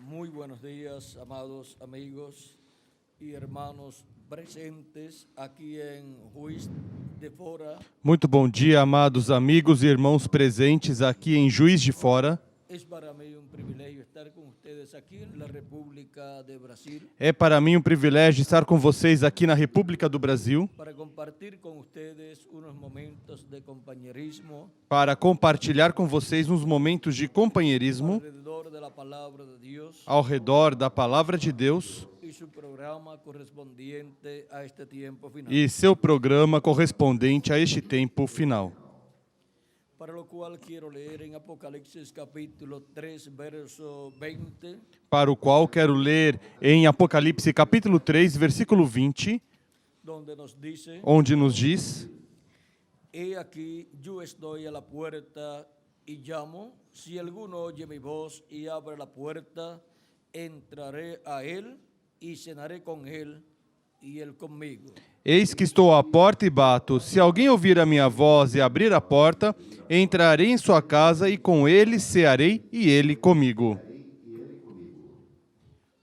Muy buenos días, amados amigos y hermanos presentes aqui em Juiz de Fora. Muito bom dia, amados amigos e irmãos presentes aqui em Juiz de Fora. Es para mí un privilegio estar con ustedes aquí en la República de Brasil É para mim um privilégio estar com vocês aqui na República do Brasil para compartir con ustedes unos momentos de compañerismo para compartilhar com vocês uns momentos de companheirismo alrededor de la palabra de Dios ao redor da Palavra de Deus y su programa correspondiente a este tiempo final. e seu programa correspondente a este tempo final. Para lo cual quiero leer en Apocalipsis capítulo 3, verso 20, Para o qual quero ler em Apocalipse capítulo 3, versículo 20, donde nos dice: onde nos diz: He aquí, yo estoy a la puerta y llamo. Si alguno oye mi voz y abre la puerta, entraré a él y cenaré con él y él conmigo. Eis que estou à porta e bato. Se alguém ouvir a minha voz e abrir a porta, entrarei em sua casa e com ele cearei e ele comigo.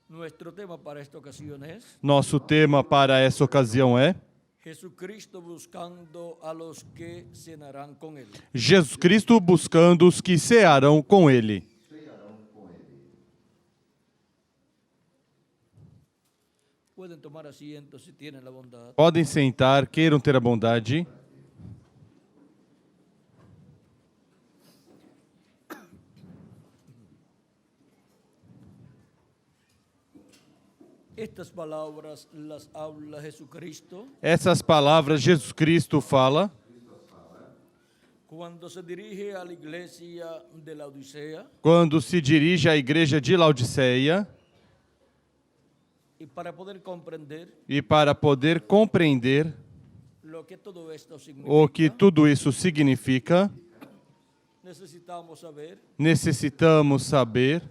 Nuestro tema para esta ocasión es Nosso tema para essa ocasião é Jesucristo buscando a los que cenarán con él. Jesus Cristo buscando os que cearão com ele. Pueden tomar asiento si tienen la bondad. Podem sentar, queiram ter a bondade. Estas palabras las habla Jesucristo Essas palavras Jesus Cristo fala cuando se dirige a la iglesia de la Odisea. quando se dirige à igreja de Laodiceia. Y para poder comprender E para poder compreender lo que todo esto significa, o que tudo isso significa, necesitamos saber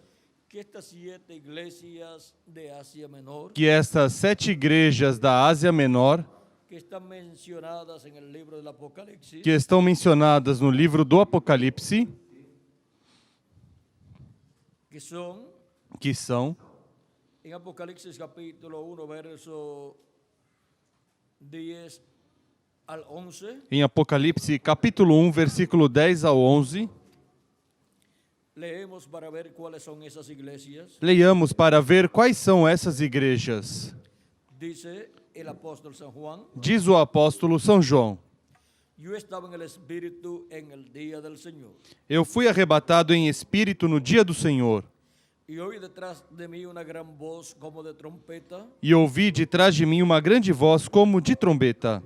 que estas 7 iglesias de Asia Menor, que estas 7 igrejas da Ásia Menor, que están mencionadas en el libro del Apocalipsis, que estão mencionadas no livro do Apocalipse, que são, em en Apocalipsis capítulo 1, verso 10 al 11, em Apocalipse capítulo 1, versículo 10 ao 11, leemos para ver cuáles son esas iglesias. leiamos para ver quais são essas igrejas. Dice el apóstol San Juan: Diz o apóstolo São João: Yo estaba en el Espíritu en el día del Señor, Eu fui arrebatado em espírito no dia do Senhor, y oí detrás de mí una gran voz como de trompeta, e ouvi de trás de mim uma grande voz como de trombeta,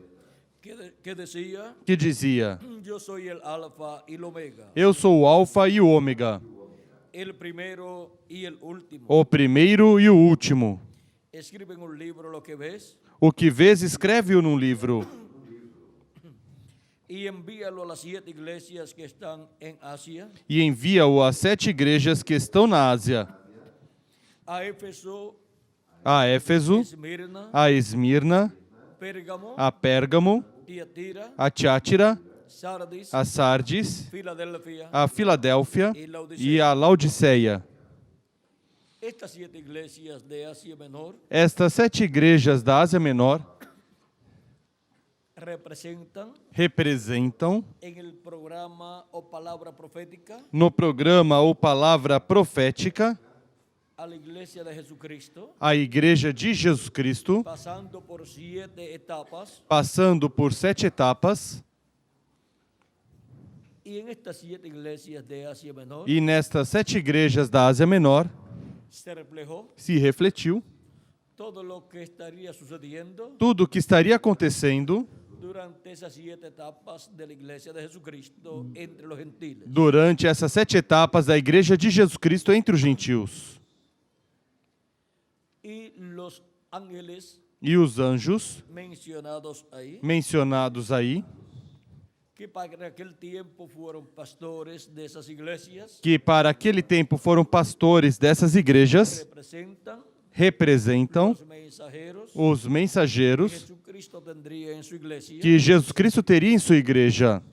que decía: que dizia: Yo soy el Alfa y el Omega, Eu sou o Alfa e o Ômega, el primero y el último. o primeiro e o último. Escribe en un libro lo que ves O que vês, escreve-o num livro, y envíalo a las 7 iglesias que están en Asia, e envia-o às 7 igrejas que estão na Ásia: a Éfeso, a Éfeso, Esmirna, a Esmirna, Pérgamo, a Pérgamo, Tiatira, a Tiátira, Sardis, a Sardes, Filadelfia a Filadélfia y e Laodicea. a Laodiceia. Estas 7 iglesias de Asia Menor Estas 7 igrejas da Ásia Menor representam, en el programa o palabra profética, no programa ou palavra profética, a la iglesia de Jesucristo, a igreja de Jesus Cristo, pasando por 7 etapas. passando por 7 etapas, Y en estas 7 iglesias de Asia Menor e nestas 7 igrejas da Ásia Menor se reflejó se refletiu todo lo que estaría sucediendo tudo o que estaria acontecendo durante esas 7 etapas de la iglesia de Jesucristo entre los gentiles. durante essas 7 etapas da igreja de Jesus Cristo entre os gentios. Y los ángeles E os anjos mencionados ahí, mencionados aí, que para aquel tiempo fueron pastores de esas iglesias, que para aquele tempo foram pastores dessas igrejas, representam os mensageiros os mensageiros que Jesucristo tendría en su iglesia que Jesus Cristo teria em sua igreja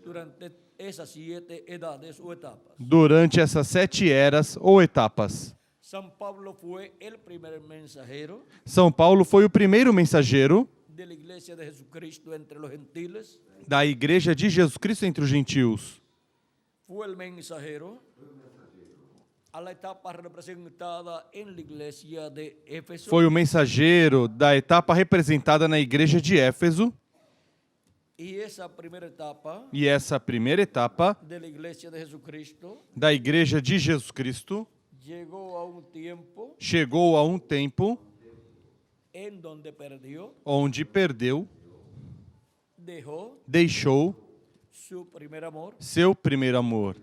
durante esas 7 edades o etapas. durante essas 7 eras ou etapas. San Pablo fue el primer mensajero São Paulo foi o primeiro mensageiro de la iglesia de Jesucristo entre los gentiles. da igreja de Jesus Cristo entre os gentios. Fue el mensajero a la etapa representada en la iglesia de Éfeso. Foi o mensageiro da etapa representada na igreja de Éfeso. Y esa primera etapa E essa primeira etapa de la iglesia de Jesucristo da igreja de Jesus Cristo llegó a un tiempo chegou a um tempo en donde perdió, onde perdeu, deixou deixou su primer amor seu primeiro amor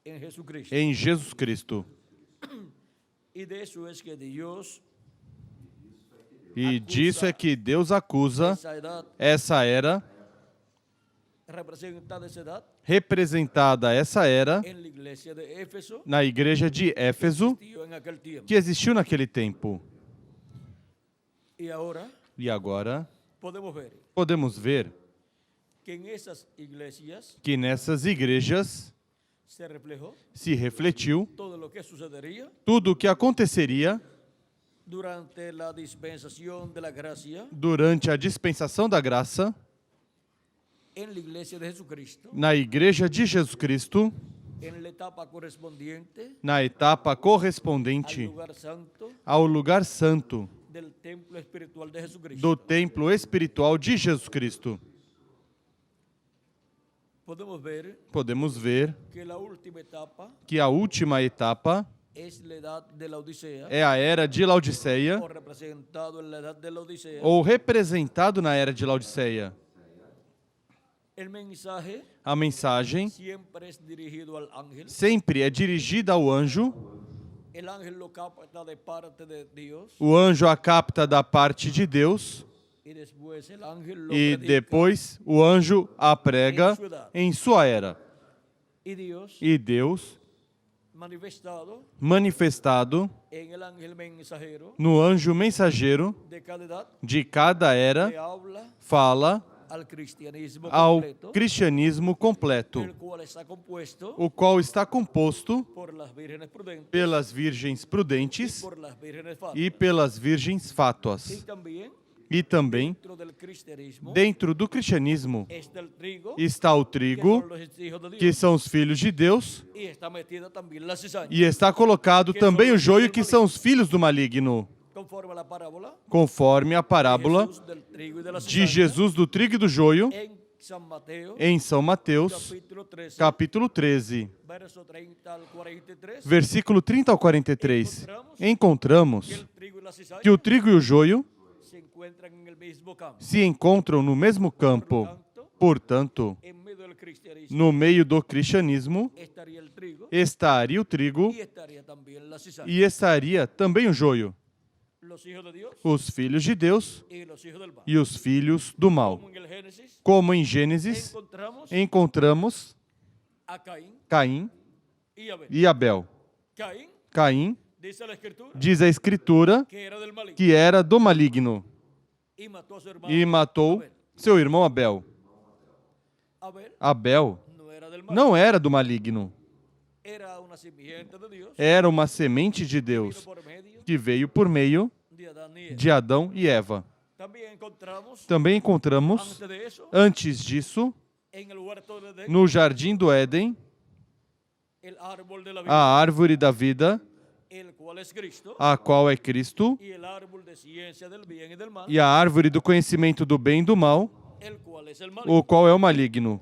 en Jesucristo. em Jesus Cristo. Y de eso es que Dios, E disso é que Deus acusa esa edad, essa era, representada esa edad, representada essa era, en la iglesia de Éfeso, na igreja de Éfeso, existió en aquel tiempo. que existiu naquele tempo. Y ahora E agora podemos ver podemos ver que en esas iglesias que nessas igrejas se reflejó se refletiu todo lo que sucedería tudo o que aconteceria durante la dispensación de la gracia durante a dispensação da graça en la iglesia de Jesucristo, na igreja de Jesus Cristo, en la etapa correspondiente na etapa al correspondente lugar santo ao lugar santo del templo espiritual de Jesucristo. do templo espiritual de Jesus Cristo. Podemos ver que la última etapa Que a última etapa es la edad de la Odisea, é a era de Laodiceia, o representado en la edad de la Odisea. ou representado na era de Laodiceia. El mensaje A mensagem siempre es dirigido al ángel. sempre é dirigida ao anjo, El ángel lo capta de parte de Dios o anjo a capta da parte de Deus, y después el ángel lo e predica. depois o anjo a prega em sua era. Y Dios E Deus, manifestado manifestado en el ángel mensajero no anjo mensageiro de cada edad, de cada le era, habla fala al cristianismo ao completo, cristianismo completo, el cual está compuesto o qual está composto por las vírgenes prudentes pelas virgens prudentes por las vírgenes fátuas. e pelas virgens Y fátuas. también E também, dentro del cristianismo dentro do cristianismo, está el trigo, está o que trigo, son los hijos de Dios, que são os filhos de Deus, y está metida también la cizaña. e está colocado também o joio, que são os filhos do maligno, Conforme a la parábola conforme a parábola Jesús del trigo y de la de cizaña, Jesus do trigo e do joio, en San Mateo, em São Mateus, capítulo 13, capítulo 13, verso 30 al 43, versículo 30 ao 43. Encontramos que el trigo y la cizaña que o trigo e o joio se encuentran en el mismo campo. se encontram no mesmo campo. Portanto, En medio del cristianismo no meio do cristianismo estaría el trigo estaria o trigo y estaría también la cizaña. e estaria também o joio, Los hijos de Dios os filhos de Deus y los hijos del mal. e os filhos do mal. Como en el Génesis Como em Gênesis encontramos a Caín Caim y Abel. e Abel. Caín, Caim, dice la Escritura, diz a Escritura, que era del maligno que era do maligno y mató a su hermano e matou Abel. seu irmão Abel. Abel Abel no era del maligno, não era do maligno, era una simiente de Dios, era uma semente de vino Deus por medio que veio por meio de Adán y Eva. de Adão e Eva. Também encontramos, Também encontramos, antes de eso, antes disso, en el huerto de Edén, no jardim do Éden, el árbol de la vida, a árvore da vida, el cual es Cristo, a qual é Cristo, y el árbol de ciencia del bien y del mal, e a árvore do conhecimento do bem e do mal, el cual es el maligno, o qual é o maligno,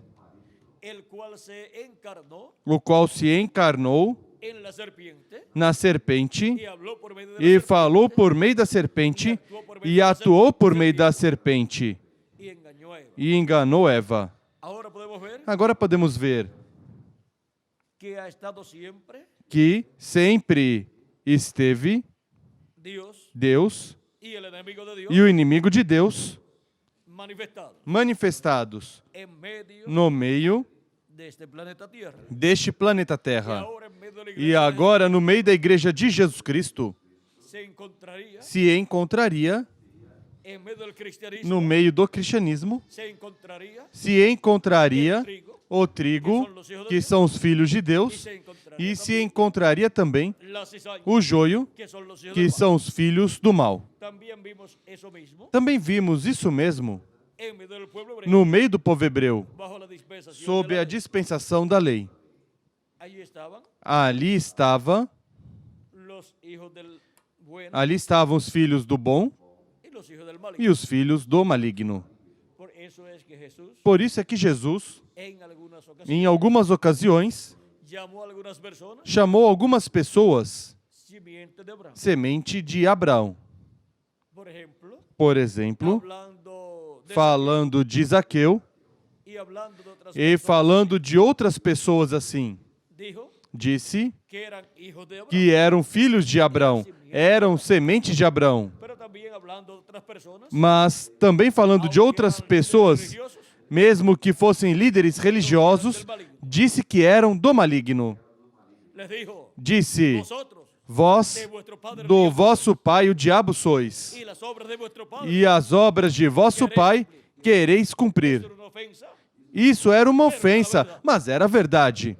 el cual se encarnó o qual se encarnou en la serpiente na serpente y habló por medio de la e serpiente falou por meio da serpente e atuou por meio da serpente y engañó a Eva. e enganou Eva. Ahora podemos ver Agora podemos ver que ha estado siempre que sempre esteve Dios Deus y el enemigo de Dios e o inimigo de Deus manifestados manifestados en medio no meio de este planeta Tierra. deste planeta Y Terra. ahora en medio de la E iglesia agora, no meio da igreja de Jesus Cristo, se encontraría, se encontraria, en medio del cristianismo, no meio do cristianismo, se encontraría se encontraria o trigo, que são os filhos de Deus, e se encontraria também la cizaña, o joio, que son los hijos que del mal. são os filhos do mal. También vimos eso mismo Também vimos isso mesmo en medio del pueblo hebreo, no meio do povo hebreu, bajo la dispensación sob de la a ley. dispensação da lei. Allí estaban Ali estavam los hijos del bueno os filhos do bom y los hijos del mal. e os filhos do maligno. Por eso es que Jesús Por isso é que Jesus, en algunas ocasiones em algumas ocasiões, llamó a algunas personas chamou algumas pessoas simiente de Abraham. semente de Abraão. Por ejemplo, Por exemplo, hablando de falando de Zaqueu y hablando de otras e personas, falando de outras pessoas assim, dijo disse que eran hijos de Abraham. que eram filhos de Abraão, eram sementes de Abraão. Pero también hablando de otras personas, Mas também falando de aunque outras eran pessoas, religiosos, mesmo que fossem líderes religiosos, disse que eram do maligno. les dijo, Disse: vosotros vós de vuestro padre do el diablo, vosso pai o diabo sois, y las obras de vuestro padre, e as obras de vosso pai quereis cumprir. esto era una ofensa. Isso era uma ofensa, mas era verdade.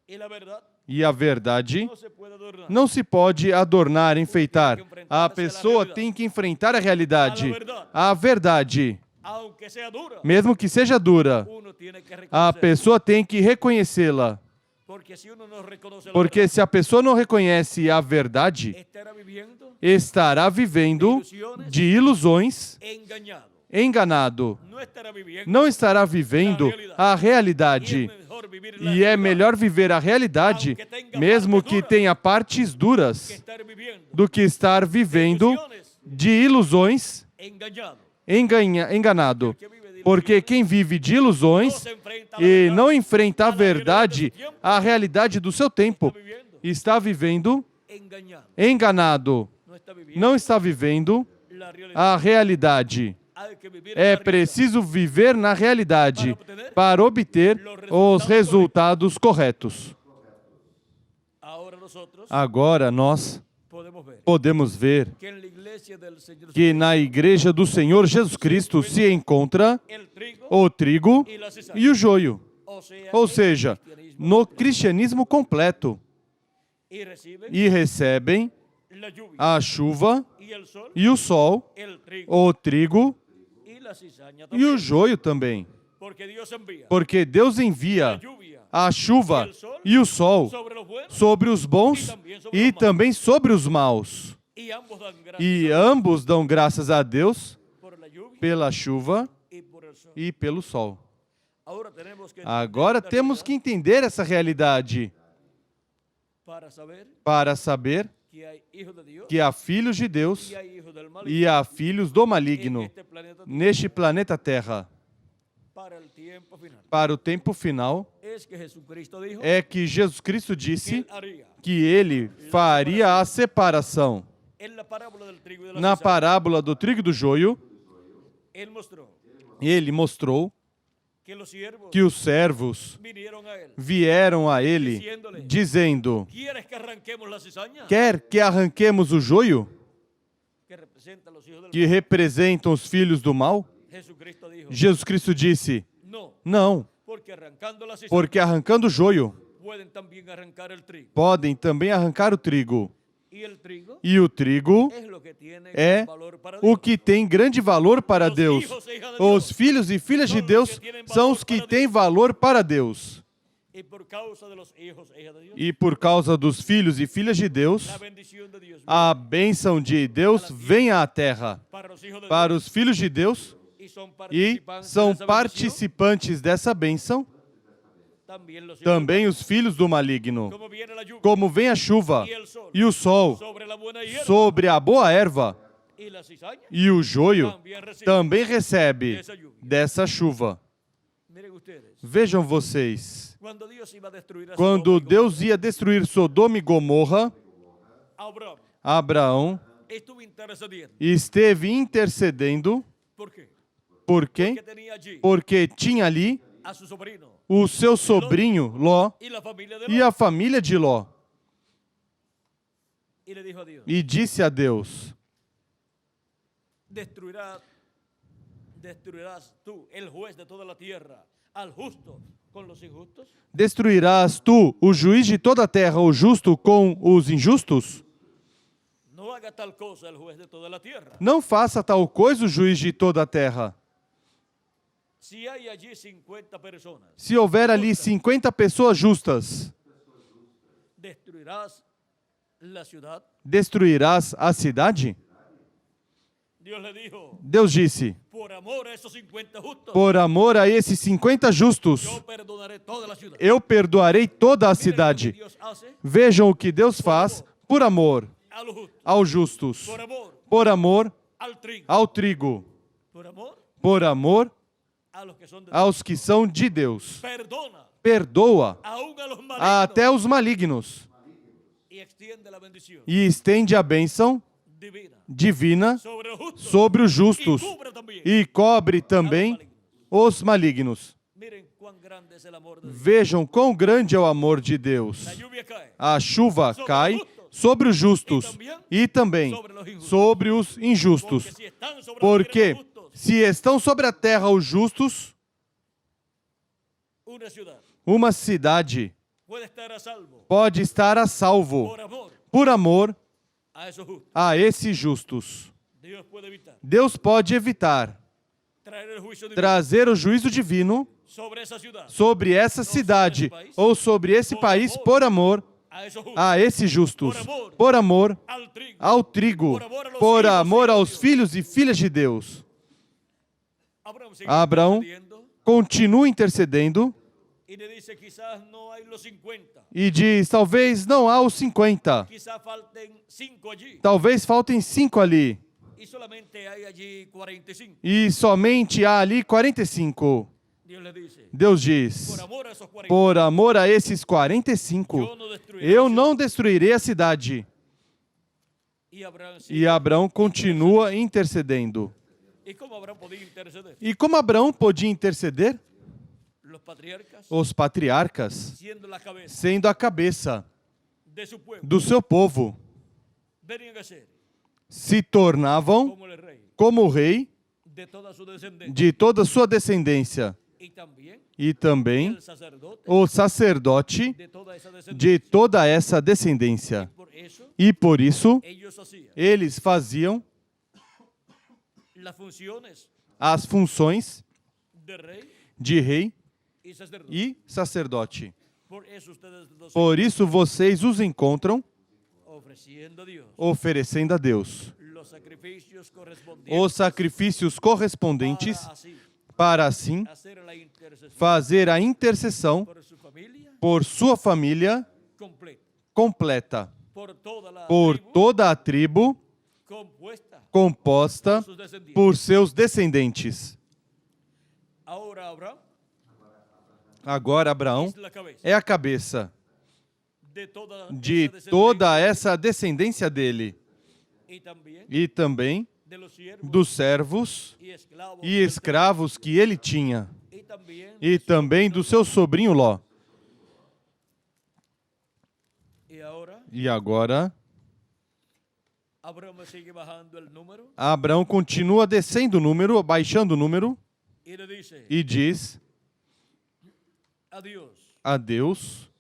Y la verdad E a verdade no se puede adornar. não se pode adornar, enfeitar. A pessoa tem que enfrentar a realidade. A verdade, Aunque sea dura, mesmo que seja dura, uno tiene que a reconocer. pessoa tem que reconhecê-la. Porque si uno no reconoce la Porque verdad, se a pessoa não reconhece a verdade, estará viviendo estará vivendo de ilusões, engañado. enganado. No estará viviendo. Não estará vivendo a Y realidade. es mejor vivir la E é realidad melhor viver a realidade, mesmo que tenha partes que duras, estar viviendo do que estar vivendo de ilusões engañado. enganado. Porque quem vive de No ilusões se enfrenta a la e verdad, não enfrenta a verdade, a realidade do seu tempo, está viviendo está vivendo engañado. enganado. No está viviendo Não está vivendo la realidad. a realidade. Hay que vivir É la realidad. preciso viver na realidade para obter os resultados corretos. Ahora nosotros Agora nós podemos ver podemos ver que en la iglesia del Señor que na igreja do Senhor Jesus Cristo se encontra el trigo o trigo y la cizaña. e o joio. Ou en seja, el cristianismo, no cristianismo completo. y reciben E recebem la lluvia a chuva y el sol, e o sol, el trigo o trigo y la cizaña e o también. joio também. Porque Dios envía Porque Deus la envia lluvia a chuva e o sol sobre los buenos sobre os bons e também sobre os maus. y ambos dan gracias E ambos dão graças a Deus por la lluvia pela chuva y por el sol. e pelo sol. Ahora tenemos que Agora entender temos que entender essa realidade para saber para saber que hay hijos de Dios que há filhos de Deus y hay hijos del mal e há filhos do en maligno este planeta neste planeta Terra. para el tiempo final. Para o tempo final, Es que Jesucristo dijo é que Jesus Cristo que disse él haría que ele faria a separação. en la parábola del trigo y de la Na cizaña. parábola do trigo e do joio, Él mostró ele mostrou que los siervos que os servos vinieron a él. vieram a ele dizendo: ¿Quieres que arranquemos la cizaña? quer que arranquemos o joio, Que representa a los hijos del que representam os filhos do mal? mal. Jesucristo dijo, Jesus Cristo disse: no, não, porque arrancando la cizaña porque arrancando o joio, pueden también arrancar el trigo. podem também arrancar o trigo. Y el trigo E o trigo es lo que tiene é gran valor para o Dios. que tem grande valor para Deus. Os filhos e filhas de Deus são os que têm valor para Deus. Y por causa de los hijos e hijas de Dios, E por causa dos filhos e filhas de Deus, la bendición de Dios a bênção de Deus vem à terra para los hijos de para Dios os filhos de Deus y son e participantes são de esa bendición. participantes dessa bênção También los hijos também os filhos do maligno. como viene la lluvia Como vem a chuva e o sol sobre la buena hierba sobre a boa erva y la cizaña, e o joio también recibe. também recebe dessa chuva. Miren ustedes, Vejam vocês, cuando Dios iba a destruir a quando Sodoma y Deus ia destruir Sodoma e Gomorra, Gomorra, Abraham Abraão estuvo intercediendo. esteve intercedendo. ¿Por qué? Por quem? Que tenía allí Porque tinha ali a su sobrino o seu sobrinho Ló y la familia de e Lot. a família de Ló. Y le dijo a Dios, E disse a Deus: destruirás tú, el juez de toda la tierra, al justo con los injustos? Destruirás tu, o juiz de toda a terra, o justo com os injustos? No haga tal cosa el juez de toda la tierra. Não faça tal coisa o juiz de toda a terra. Si hay allí 50 personas, Se houver ali 50 pessoas justas, ¿destruirás la ciudad? destruirás a cidade? Dios le dijo, Deus disse, por amor a esos 50 justos, por amor a esses 50 justos, yo perdonaré toda la ciudad. eu perdoarei toda a Miren lo que cidade. Dios hace Vejam o que Deus faz por amor a los justos, aos justos, por amor por amor al trigo, ao trigo, por amor por amor a los que son de Dios. aos que são de Deus. Perdona Perdoa aún a los malignos até os malignos y extiende la bendición e estende a bênção divina divina sobre los justos sobre os justos y cubre también. e cobre também os malignos. Miren cuán grande es el amor de Dios. Vejam quão grande é o amor de Deus. La lluvia cae A chuva cai sobre os justos e também sobre os injustos. porque Porque si están sobre la tierra los justos, se estão sobre a terra os justos, una ciudad uma cidade puede estar a salvo pode estar a salvo por amor por amor a esos justos. a esses justos. Dios puede evitar Deus pode evitar traer el juicio divino trazer o juízo divino sobre esa ciudad, sobre essa cidade ou sobre esse país por amor a esos justos, a esses justos, por amor al trigo. ao trigo, por amor aos filhos e filhas de Deus. Abraham sigue Abraão intercediendo continua intercedendo y le dice, quizás no hay los 50, e diz, talvez não há os 50, quizás falten 5 allí talvez faltem 5 ali, y solamente hay allí 45. e somente há ali 45. Dios le dice, Deus diz, por amor a esos 40, por amor a esses 45, yo no destruiré eu la não ciudad. destruirei a cidade. Y Abraham sigue. E Abraão continua intercedendo. ¿Y cómo Abraham podía interceder? E como Abraão podia interceder? Los patriarcas, Os patriarcas, siendo la cabeza sendo a cabeça de su pueblo, do seu povo, venían a ser se tornavam como el rey como o rei de toda su descendencia. de toda a sua descendência Y también e também el sacerdote o sacerdote de toda esa descendencia. de toda essa descendência. Por eso E por isso, ellos hacían eles faziam las funciones as funções de rey de rei y sacerdote. e sacerdote. Por eso ustedes dos Por isso vocês os encontram ofreciendo a Dios oferecendo a Deus los sacrificios os correspondientes sacrifícios correspondentes para así para assim hacer la intercesión fazer a intercessão por su familia por sua família completa, completa, por toda la por tribu toda a tribo compuesta composta por sus descendientes. por seus descendentes. Ahora Abraham Agora Abraão es la cabeza é a cabeça de toda de esa descendencia toda essa descendência dele y también e também de los siervos dos servos y esclavos e escravos que ele tinha y también e também do seu sobrinho Ló. y ahora E agora Abraham sigue bajando el número Abraão continua descendo o número, baixando o número y le dice e diz a Dios, a Deus: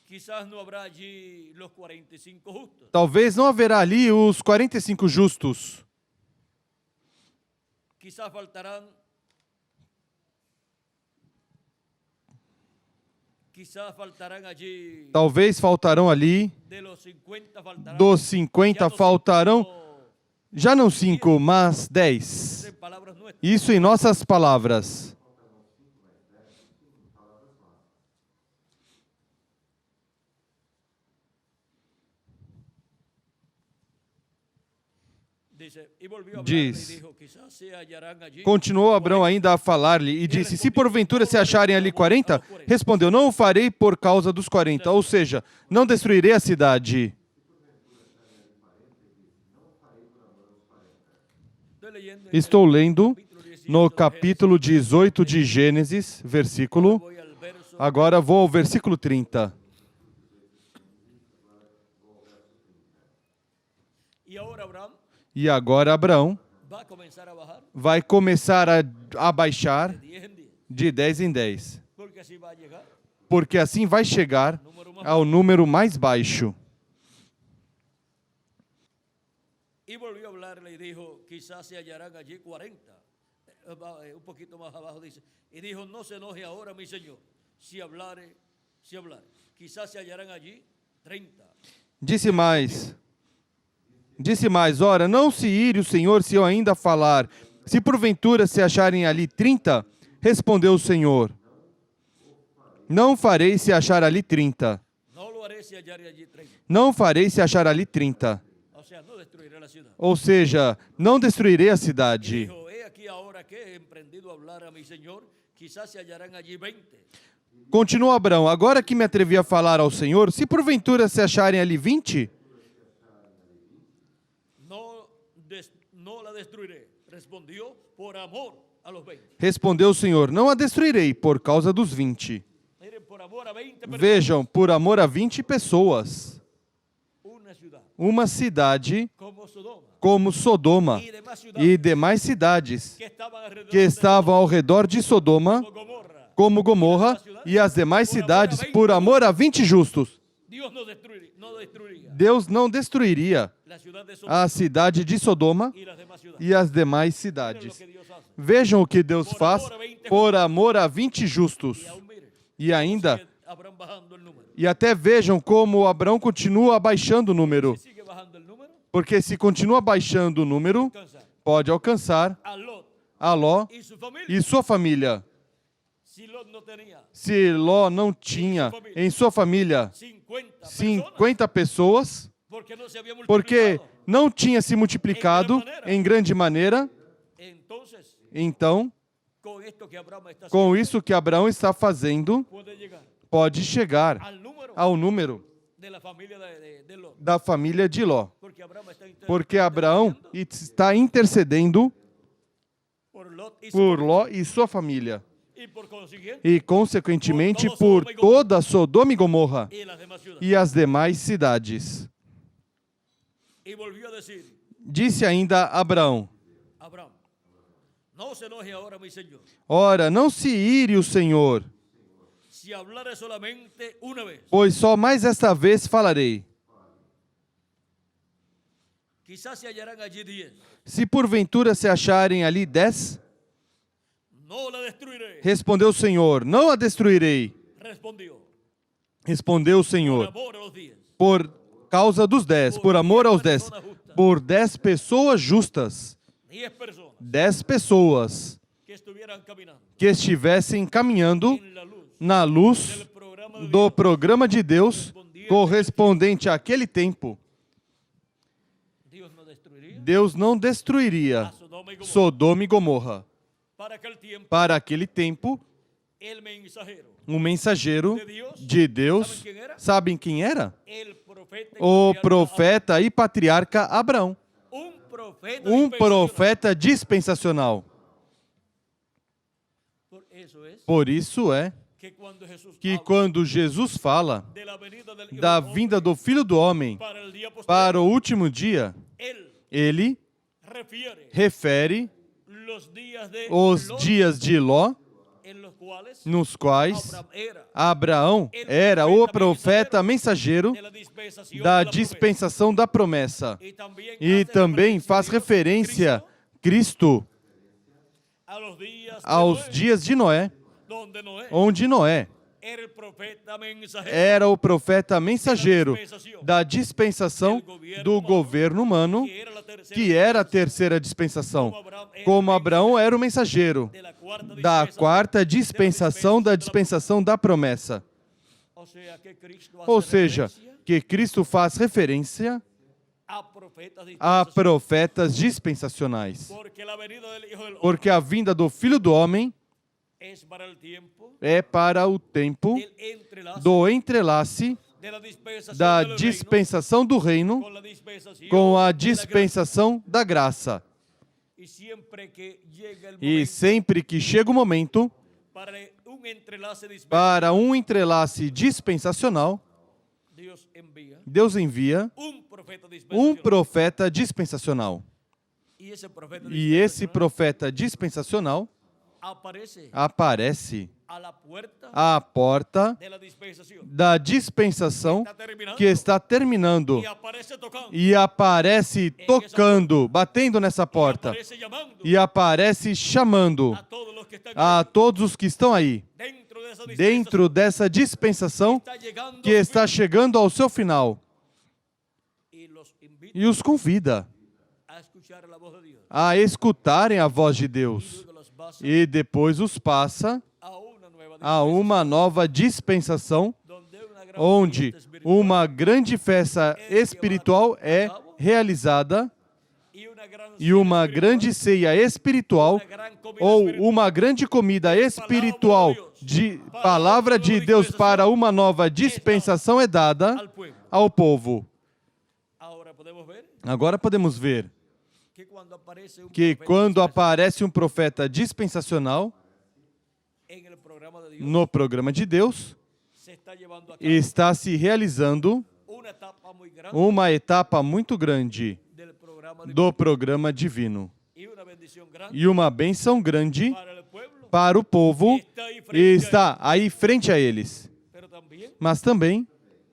quizás no habrá allí los 45 justos, talvez não haverá ali os 45 justos. quizás faltarán allí Talvez faltarão ali, de los 50 faltarán dos 50 ya no faltarão, cinco, já não 5, mas 10. en palabras nuestras. Isso em nossas palavras. Dice, y volvió a hablar Diz, y dijo, quizás se hallarán allí continuou Abraão ainda a falar-lhe e disse: se porventura se acharem ali 40, respondeu: não o farei por causa dos 40, ou seja, não destruirei a cidade. Estoy leyendo en Estou lendo capítulo 18 no de capítulo 18 de Gênesis, versículo. Voy al verso. Agora vou ao versículo 30. Y ahora Abraham E agora Abraão va a comenzar a bajar vai começar a baixar de 10 en 10. de 10 em 10. Porque porque así va a llegar porque assim vai chegar ao número mais baixo. y volvió a hablarle y dijo, quizás se hallarán allí 40. Un poquito más abajo dice, y dijo, no se enoje ahora, mi señor, si hablare, quizás se hallarán allí 30. Disse mais, ora, não se ire o Senhor se eu ainda falar. Se porventura se acharem ali 30, respondeu o Senhor, não farei se achar ali 30. No lo haré si hallare allí 30. Não farei se achar ali 30. O sea, no destruiré la ciudad. Ou seja, não destruirei a cidade. Dijo, he aquí ahora que he emprendido a hablar a mi señor, quizás se hallarán allí 20. Continuou Abraão, agora que me atrevi a falar ao Senhor, se porventura se acharem ali 20, No la destruiré. Respondió por amor a los 20. respondeu o Senhor, não a destruirei por causa dos 20. Miren, por amor a 20 personas. Vejam, por amor a 20 pessoas, Una ciudad uma cidade como Sodoma como Sodoma y demás ciudades e demais cidades que estaban alrededor que estavam ao redor de Sodoma, de Gomorra. como Gomorra, e as demais cidades, por amor a 20 justos. Dios no destruiría Deus não destruiria la ciudad de Sodoma a cidade de Sodoma y las demás ciudades. e as demais Miren lo cidades. que Dios hace. Vejam o que Deus faz por amor a 20 justos. Y aún miren, E ainda, sigue Abraham bajando el número. e até vejam como Abraão continua abaixando o número. Si sigue bajando el número, Porque se continua baixando o número, alcanzar pode alcançar a Lot a Ló y su familia. e sua família. Si Lot no tenía Se Ló não tinha em sua família 50 pessoas, porque no se había porque multiplicado. não tinha se multiplicado em grande maneira, Entonces, então, con esto que Abraham está com haciendo, isso que Abraão está fazendo, puede llegar pode chegar al número ao número de la familia de Lot. da família de Ló. Porque Abraham está Porque Abraão está intercedendo por Lot y su por familia. Ló e sua família. Y por consiguiente, E, consequentemente, por toda Sodoma e Gomorra y las demás ciudades. e as demais cidades. Y volvió a decir, Disse ainda Abraão, Abraham, no se enoje ahora mi señor, ora, não se ire o Senhor, si hablare solamente una vez. pois só mais esta vez falarei. Quizás se hallarán allí 10. Se porventura se acharem ali 10, No la destruiré. respondeu o Senhor, não a destruirei. Respondió, Respondeu o por Senhor, amor a los 10. por causa dos 10, por amor aos 10, por 10 pessoas justas, 10 personas 10 pessoas que estuvieran caminando que estivessem caminhando en la luz na luz del programa de do Dios, programa de Deus correspondente àquele tempo. Dios no destruiría Deus não destruiria a Sodoma y Gomorra. Sodoma e Gomorra. Para aquel tiempo, Para aquele tempo, el mensajero, um mensageiro de Deus, sabem quem era? el profeta, O patriarca profeta e patriarca Abraão. Abraham, un profeta, Um dispensacional. profeta dispensacional. Por eso es Por isso é que cuando Jesús que habla quando Jesus fala de la venida del Hijo da del Hombre vinda do Filho do Homem para el día posterior, para o último dia, él ele refere los días de os Lot, dias de Ló, en los cuales nos quais Abraham era Abraão era o profeta mensageiro de la dispensación da de la dispensação da promessa. promesa. E hace também referencia faz Dios, referência Cristo, Cristo a los días de aos Noé, dias de Noé, donde Noé onde Noé era el profeta mensajero era o profeta mensageiro da dispensação do governo humano, que era la tercera que era a terceira dispensação, como Abraão era o mensageiro de la cuarta da dispensación. quarta dispensação da dispensação da promessa. O sea, que Cristo hace Ou seja, referencia que Cristo faz referência a profetas a dispensacionales. profetas dispensacionais. Porque la venida del Hijo del Hombre Porque a vinda do Filho do Homem es para el tiempo é para o tempo del entrelace do entrelace de la dispensación da del reino dispensação do reino con la dispensación com a de la gracia. dispensação da graça. Y siempre que llega el E momento sempre que chega o momento para un entrelace dispensacional, para um entrelace dispensacional, Dios envía Deus envia un profeta um dispensacional. profeta dispensacional. Y esse profeta E esse dispensacional profeta dispensacional aparece aparece a la puerta à porta de la dispensación. da dispensação Está terminando que está terminando y aparece tocando. e aparece tocando, batendo nessa porta Aparece llamando e aparece chamando a todos los que están a todos os que estão aí dentro de esa dispensación. dentro dessa dispensação Está llegando que está chegando ao seu final y los invita e os convida a escuchar la voz de Dios. a escutarem a voz de Deus Luego los pasa e depois os passa a una nueva a uma nova dispensação donde una gran onde fiesta espiritual uma grande festa espiritual é realizada y una gran e uma cena grande ceia espiritual espiritual, una gran comida ou espiritual uma grande comida espiritual de palavra de Deus para uma nova dispensação é dada al pueblo. ao povo. Ahora podemos ver Agora podemos ver que cuando aparece un que profeta quando aparece um profeta dispensacional en el programa de Dios, no programa de Deus, se está llevando a cabo está se realizando una etapa muy grande uma etapa muito grande del programa de do programa divino y una bendición grande e uma benção grande para el pueblo, para o povo está ahí frente e a está aí frente a eles. él. Pero también Mas também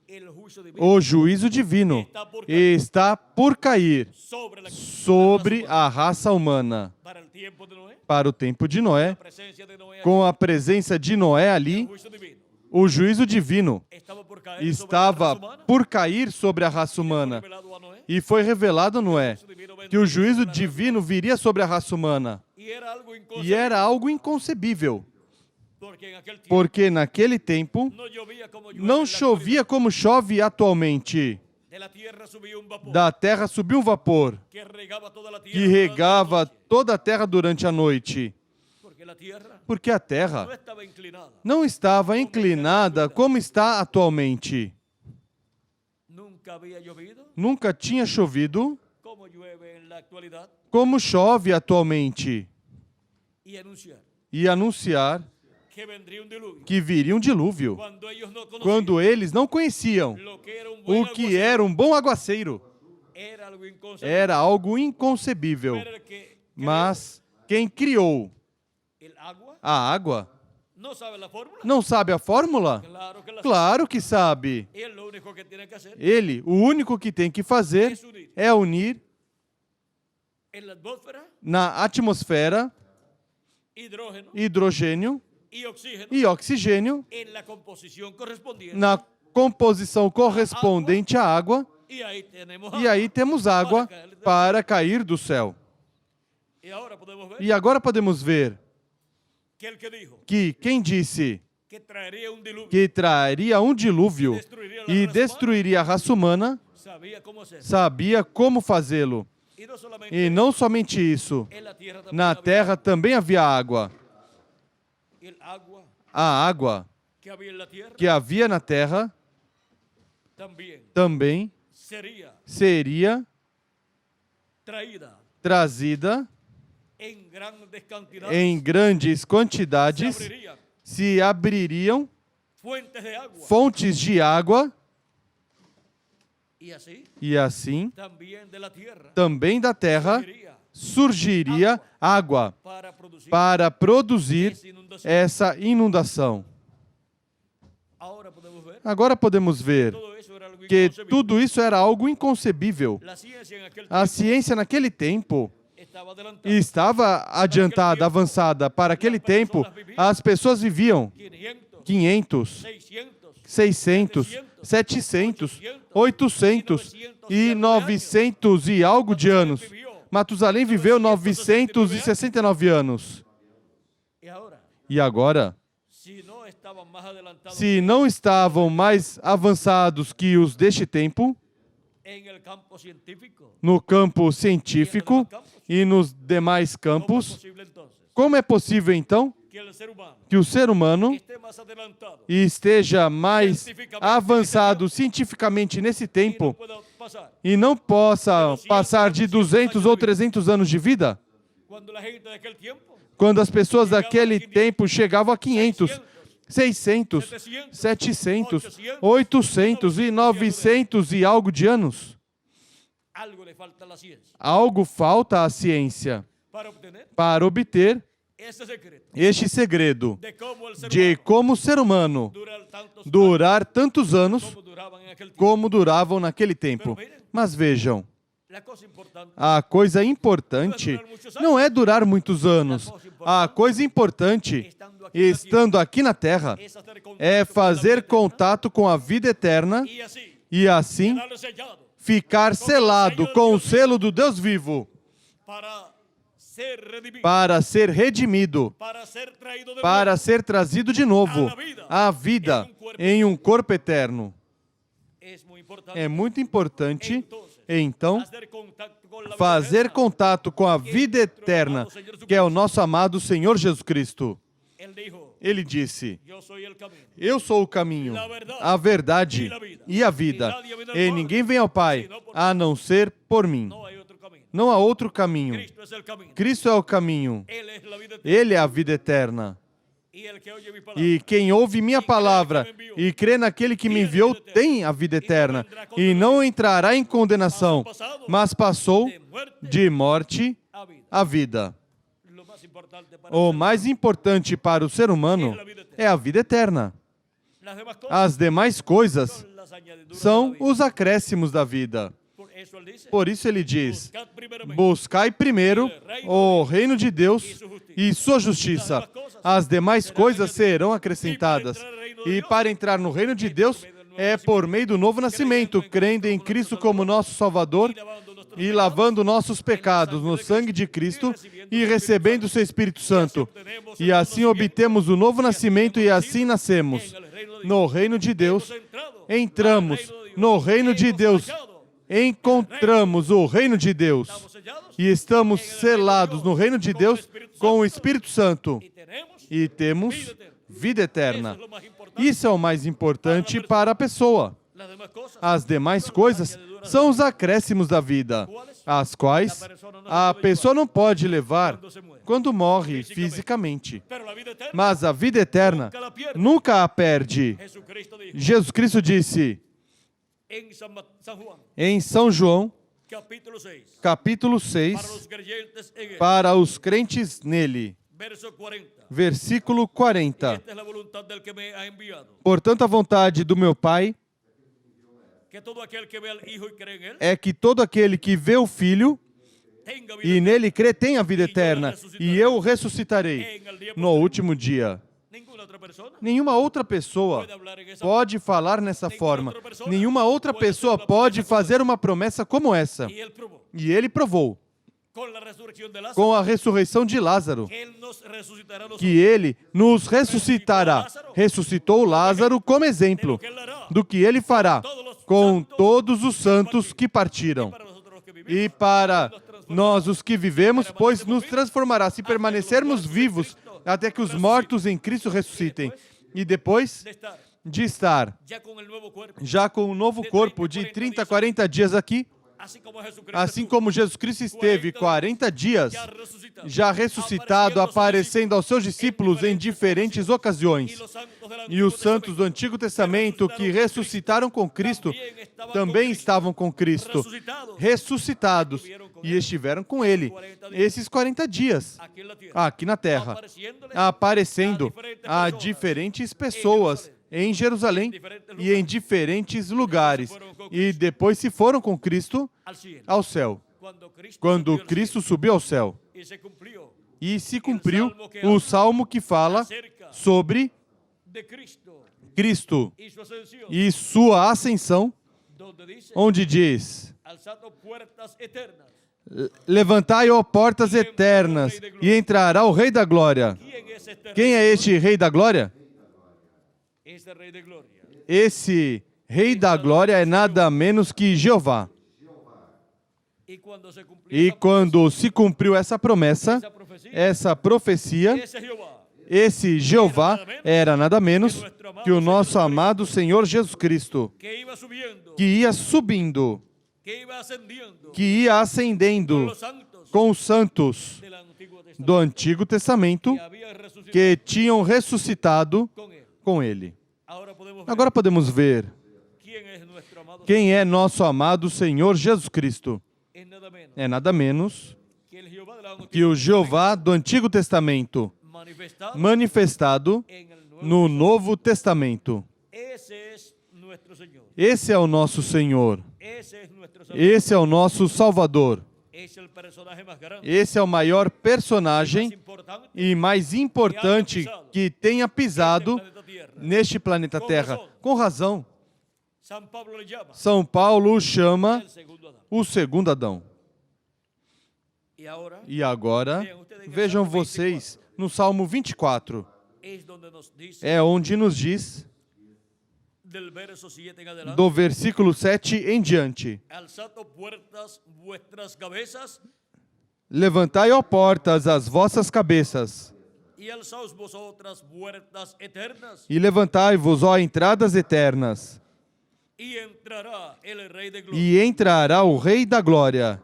el juicio divino o juízo divino está por cair sobre la sobre a raça humana para el tiempo de Noé, para o tempo de Noé, la presencia de Noé, com a presença de Noé el ali, juicio divino o juízo divino estaba por caer sobre la estava raza humana, por cair sobre a raça humana revelado a Noé, e foi revelado a Noé que o juízo sobre la raza divino viria sobre a raça humana y era algo e inconcebible, era algo inconcebível, porque en aquel tiempo porque naquele tempo no llovía como llueve não en la chovia como chove atualmente. actualidad. De la tierra subía un vapor Da terra subiu um vapor que regaba toda la tierra que durante la regava noche, toda a terra durante a noite, porque la tierra porque a no terra estaba inclinada, não estava inclinada como está atualmente. nunca había llovido Nunca tinha chovido como llueve en la actualidad, como chove atualmente. y anunciar E anunciar que vendría un diluvio que viria um dilúvio, cuando ellos no conocían quando eles não conheciam lo que era un buen o que aguacero. era um bom aguaceiro. Era algo inconcebible. Era algo inconcebível. Pero el que Mas quem criou creó el agua a água no sabe la fórmula. não sabe a fórmula? Claro que la sabe. Claro que sabe. Él lo único que tiene que hacer Ele, o único que tem que fazer é unir en la atmósfera na atmosfera hidrógeno hidrogênio y oxígeno e oxigênio en la composición correspondiente. na composição correspondente à água, Y ahí tenemos e aí temos água para cair do céu. Y ahora podemos ver E agora podemos ver que el que dijo que quem disse que traería un diluvio que traria um dilúvio e destruiria a raça humana sabía cómo hacer. sabia como fazê-lo. Y no solamente E não somente isso, en la tierra también na había terra também havia água. el agua A água que había en la tierra que havia na terra também seria traída trazida en grandes cantidades, em grandes se quantidades, abrirían se abririam fuentes de agua fontes de água y así e assim también de la tierra também da terra surgiría surgiria água para para produzir producir essa inundação. Ahora podemos ver Agora podemos ver todo eso era algo que inconcebible. tudo isso era algo inconcebível. La ciencia en aquel A tiempo ciência naquele tempo estaba adelantada. estava adiantada, avançada. Para aquele tempo, as pessoas viviam 500, 500, 600, 600, 700, 800 e 900 e algo de anos. Matusalém viveu 969 anos. y ahora E agora, si no estaban más adelantados se não estavam mais avançados que os deste tempo, en el campo científico, no campo científico e nos demais ¿cómo es campos, posible entonces como é possível então que el ser humano que o ser humano esté más adelantado esteja mais avançado cientificamente nesse y no tempo pueda pasar e não possa passar de 200 ou 300 anos de vida, cuando la gente de aquel tiempo quando as pessoas daquele tempo chegavam a 500, 600, 700, 800 e 900 e algo de anos? algo le falta a la ciencia Algo falta à ciência para obtener para obter ese secreto este segredo de cómo el ser de humano como o ser humano durar tantos durar tantos anos como duraban en aquel tiempo. como duravam naquele tempo. Mas vejam, La cosa importante a coisa importante não é durar muitos anos. A coisa importante, estando aqui na terra, es hacer é fazer contato com a vida eterna y así e assim quedar sellado ficar selado com o selo do Deus vivo para ser redimido, para ser redimido, para ser traído de para nuevo. ser trazido de novo à vida em um corpo eterno. Es muy importante É muito importante, então, hacer contacto con la vida fazer eterna. contato com a vida eterna, que é o nosso amado Senhor Jesus Cristo. Él dijo, Ele disse: yo soy el camino. Eu sou o caminho, a verdade e a vida. E ninguém vem ao Pai a não ser por mim. No hay otro camino. Não há outro caminho. Cristo es el camino. Cristo é o caminho. Él es la vida eterna. Ele é a vida eterna. Y el que oye mi palabra E quem ouve minha palavra e crê naquele que me enviou tem a vida eterna e não entrará em condenação, mas passou de morte a vida. à vida. Lo más importante para O mais importante para o ser humano é a vida eterna. las demás cosas As demais coisas son las añadiduras são de la vida. os acréscimos da vida. Por eso él dice, Por isso ele diz: buscad primeramente buscai primeiro o reino de Deus e sua justiça. As demais coisas serão acrescentadas. E para entrar no reino de Deus é por meio do novo nascimento, crendo em Cristo como nosso Salvador e lavando nossos pecados no sangue de Cristo e recebendo o seu Espírito Santo. E assim obtemos o novo nascimento e assim nascemos. No reino de Deus, entramos no reino de Deus, encontramos o reino de Deus e estamos selados no reino de Deus com o Espírito Santo e temos vida eterna. Isso é o mais importante para a pessoa. Las demás cosas As demais coisas são os acréscimos da vida, as quais a pessoa não pode levar quando morre fisicamente. pero la vida eterna Mas a vida eterna nunca a perde. Jesucristo dijo Jesus Cristo disse en San Juan em São João, capítulo 6 capítulo para 6, los creyentes en él, para os crentes nele, verso 40. versículo 40. Esta es la voluntad del que me ha enviado, Portanto, a vontade do meu Pai que todo aquel que ve al Hijo y cree en él é que todo aquele que vê o Filho tenga vida e nele crê tenha vida eterna, e eu o ressuscitarei no último dia. Ninguna otra persona Nenhuma outra pessoa puede hablar en esa pode falar nessa forma. Nenhuma outra pessoa pode fazer uma promessa como essa. y él probó E ele provou, con la resurrección de Lázaro com a ressurreição de Lázaro, que él nos resucitará a nosotros. que ele nos ressuscitará. Ressuscitou Lázaro como exemplo do que ele fará com todos os santos que partiram. Para nosotros los que vivimos, E para nós, os que vivemos, pois nos transformará se permanecermos vivos até que os mortos em Cristo ressuscitem. E depois de estar de estar ya con el nuevo cuerpo, já com um novo corpo de 30 a 40 dias aqui, así como Jesucristo assim estuvo como Jesus Cristo esteve 40 dias já ressuscitado, aparecendo aos seus discípulos em diferentes ocasiões. E os santos do Antigo Testamento que ressuscitaram com Cristo também estavam com Cristo, ressuscitados, e estiveram com Ele esses 40 dias aquí en la tierra, aqui na terra, apareciéndole aparecendo a diferentes pessoas em Jerusalém e em diferentes lugares. E depois se foram com Cristo al cielo. ao céu. Quando Quando Cristo subiu ao céu. y se cumplió E se cumpriu o salmo que fala sobre de Cristo Cristo y su ascensión, e sua ascensão, donde dice, onde diz: alzando puertas eternas. levantai, ó portas eternas, e entrará o Rei da Glória. ¿Quién es este Quem é este Rei da Glória? Este Rey de Gloria. Esse Rei da Glória é nada menos que Jeová. Y cuando se cumplió E esa quando se cumpriu essa promessa, essa profecia, ese Jehová, esse Jeová era nada menos que o nosso amado Senhor Jesus Cristo, que iba subiendo, que ia subindo, que iba ascendiendo que ia con ascendendo los santos com os santos del Antiguo Testamento, do Antigo Testamento que habían resucitado que tinham ressuscitado con él. com ele. Ahora podemos ver Agora podemos ver quién es nuestro amado. quem é nosso amado Senhor Jesus Cristo. Es nada menos É nada menos que el Jehová de la que o Jeová do Antigo Testamento, manifestado manifestado en el Nuevo. no Novo Testamento. Ese es nuestro Señor. Esse é o nosso Senhor. Ese es nuestro Salvador. Esse é o nosso Salvador. Es el personaje más grande, Esse é o maior más personagem importante e mais importante que tenha pisado del planeta Tierra. neste planeta Terra. Com razão, San Pablo le llama São Paulo o chama el segundo Adán. o segundo Adão. Y ahora E agora, vejam vocês, no Salmo 24, es donde nos dice é onde nos diz, del verso 7 en adelante, do versículo 7 em diante: alzad oh puertas vuestras cabezas Levantai, ó portas, as vossas cabeças, y alzaos vosotras puertas eternas e levantai-vos, ó entradas eternas, y entrará el Rey de Gloria. e entrará o Rei da Glória.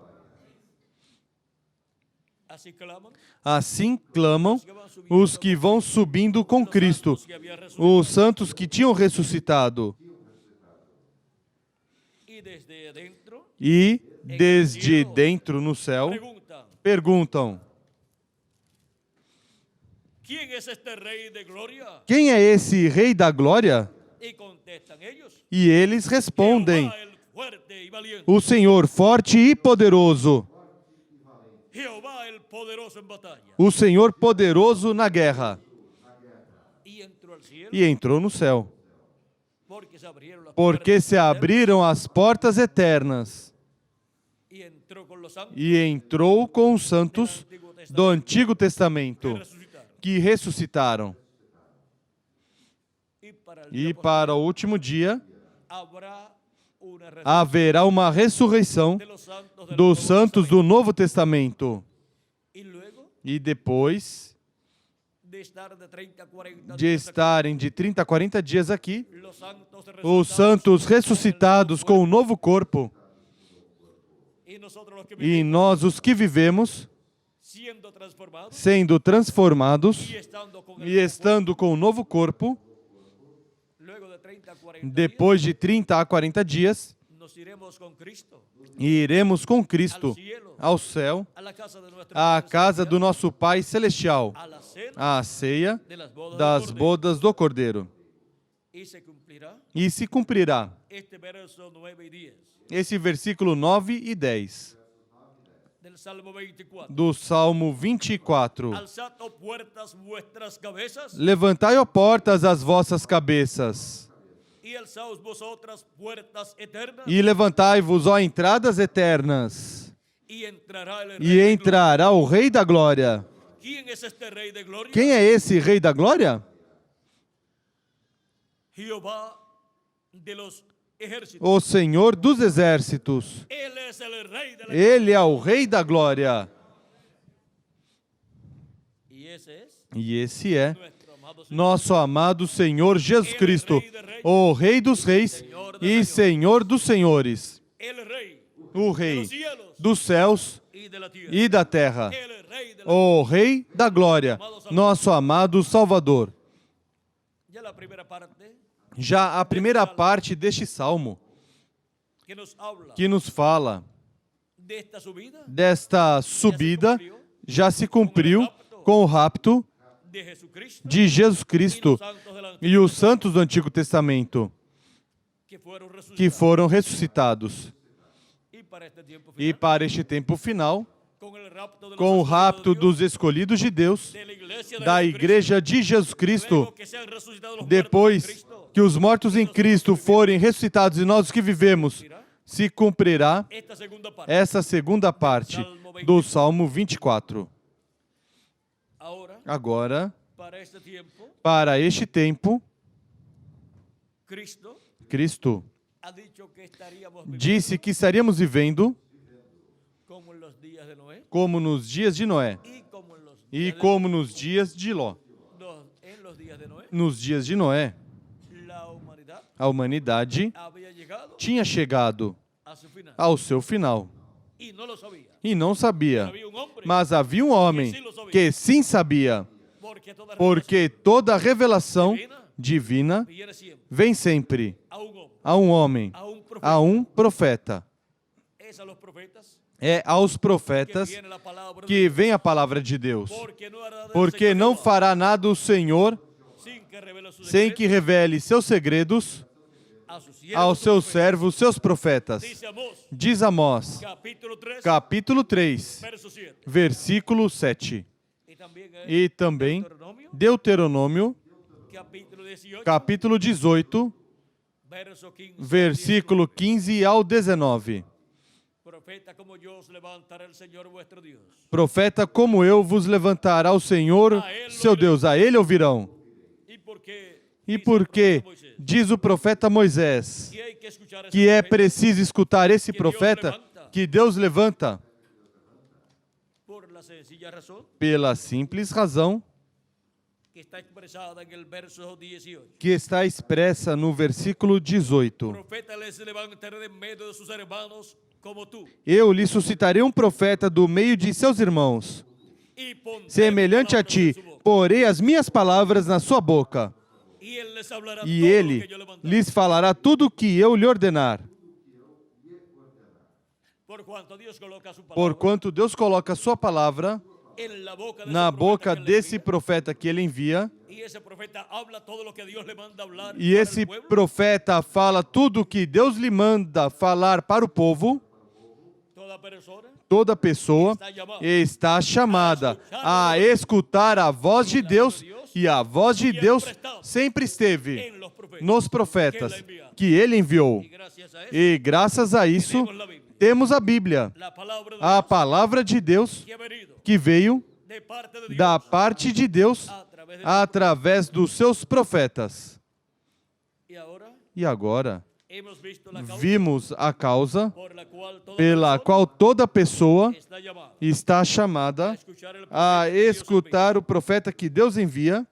Así claman Assim clamam os que vão subindo com Cristo, los que habían resucitado. os santos que tinham ressuscitado. Y desde dentro E, desde dentro no céu, preguntan, perguntam: ¿quién es este Rey de Gloria? Quem é esse Rei da Glória? Y contestan ellos, E eles respondem: Jehová el fuerte y valiente, O Senhor forte e poderoso, Jehová el poderoso en batalla. o Senhor poderoso na guerra. Y entró al cielo E entrou no céu, porque se abrieron las porque puertas se abriram as portas eternas. y entró con los santos E entrou com os santos do Antigo Testamento, que resucitaron. que ressuscitaram. Y para el E día para o último dia habrá una resurrección haverá uma ressurreição de los santos del dos Nuevo santos do Novo Testamento. Testamento. Y luego E depois de estar de 30 a 40 de días aquí, estarem de 30 a 40 dias aqui, los santos os santos ressuscitados com o novo corpo, y nosotros los que e vivimos nós, os que vivemos, siendo transformados sendo transformados y estando con el e nuevo estando com o novo corpo, cuerpo, luego de 30 a 40 días, depois de 30 a 40 dias, nos iremos con Cristo iremos com Cristo al cielo, ao céu, a la casa de nuestro à Padre casa do celestial, nosso Pai Celestial, a la cena à ceia de las bodas das del Cordero. bodas do Cordeiro. Y se cumplirá E se cumprirá este verso 9 y 10 esse versículo 9 e 10 del Salmo 24. do Salmo 24. Alzad, oh puertas, vuestras cabezas, Levantai, ó portas, as vossas cabeças, y alzaos vosotras puertas eternas, e levantai-vos, ó entradas eternas, y entrará el Rey e de gloria. entrará o Rei da Glória. ¿Quién es este Rey de gloria? Quem é esse Rei da Glória? Jehová de los ejércitos. O Senhor dos Exércitos. Él es el Rey de la Ele é o Rei da Glória. Y ese es E esse é nuestro amado Señor. nosso amado Senhor Jesus Cristo, o Rei dos Reis e Senhor dos Senhores, El Rey o de Rei los cielos dos céus y de la tierra. e da terra, El Rey de la o Rei da Glória, nosso amado Salvador. Ya la primera parte Já a primeira parte deste salmo, que nos habla que nos fala de esta subida desta subida, já se cumpriu com o rapto de Jesucristo de Jesus y Cristo los santos del e os santos do Antigo Testamento, que fueron que resucitados. foram ressuscitados. Y para este tiempo E final, para este tempo final, con el rapto de los com o escogidos rapto de Dios, dos escolhidos de Deus, de la iglesia de da Jesucristo, Igreja de Jesus Cristo, luego que sean resucitados los muertos en depois Cristo, que os mortos em Cristo forem ressuscitados e nós os que vivemos, se cumprirá esta segunda parte. essa segunda parte do Salmo 24. Ahora, Agora, para este tiempo, para este tempo, Cristo Cristo ha dicho que estaríamos viviendo disse que estaríamos vivendo como en los días de Noé como nos dias de Noé y como en los e días de como nos dias de Ló. en los días de Noé, Nos dias de Noé, la humanidad a humanidade había llegado tinha chegado a su final ao seu final y no lo sabía. e não sabia. Había un hombre, Mas havia um homem que sim sabia, porque toda revelação divina viene siempre vem sempre a un hombre, a um homem, a un profeta. a um profeta. Es a los profetas É aos que profetas viene la palabra de que Dios. vem a palavra de Deus. Porque no hará del Porque Señor não Jehová fará nada o Senhor sin que revele sus sem que secretos revele seus segredos a sus siervos, aos sus seus profetas. servos, seus profetas. Dice Amós, Diz Amós, capítulo 3, capítulo 3, verso 7. versículo 7. Y también E também Deuteronômio, Deuteronômio, capítulo 18, capítulo 18, verso 15. versículo 15 ao 19. Profeta como yo os levantará el Señor vuestro Dios. Profeta como eu vos levantará o Senhor, seu Deus, a ele ouvirão. ¿Y por qué? E Dice el porque, profeta Moisés, diz o profeta Moisés, que hay que escuchar a ese que é profeta preciso escutar esse profeta que Deus levanta, por la sencilla razón pela simples razão que está expresada en el verso 18. que está expressa no versículo 18. Profeta les levantaré de medio de sus hermanos como tú. Eu lhe suscitarei um profeta do meio de seus irmãos, Y pondré semelhante a palabras en ti, su boca, porei as minhas palavras na sua boca, y él les hablará e todo lo ele que yo levantaré. lhes falará tudo o que eu lhe ordenar. Por cuanto Dios coloca su palabra Porquanto Deus coloca a sua palavra en la boca de na ese boca profeta que él desse envía, profeta que ele envia, y ese profeta habla todo lo que Dios le manda hablar e para esse el pueblo, profeta fala tudo o que Deus lhe manda falar para o povo. toda persona Toda pessoa está chamada a escutar a voz de Deus, e a voz de Deus sempre esteve en los profetas nos profetas que ele enviou. y gracias a eso E graças a isso, temos a Bíblia, la palabra de a Dios palavra de Deus que ha venido que veio de parte de Dios da parte de Deus a través de através dos seus profetas. y ahora E agora hemos visto la causa vimos a causa por la cual toda pela persona qual toda pessoa está llamada está a chamada escuchar el a profeta que Dios escutar o profeta que Deus envia. envía.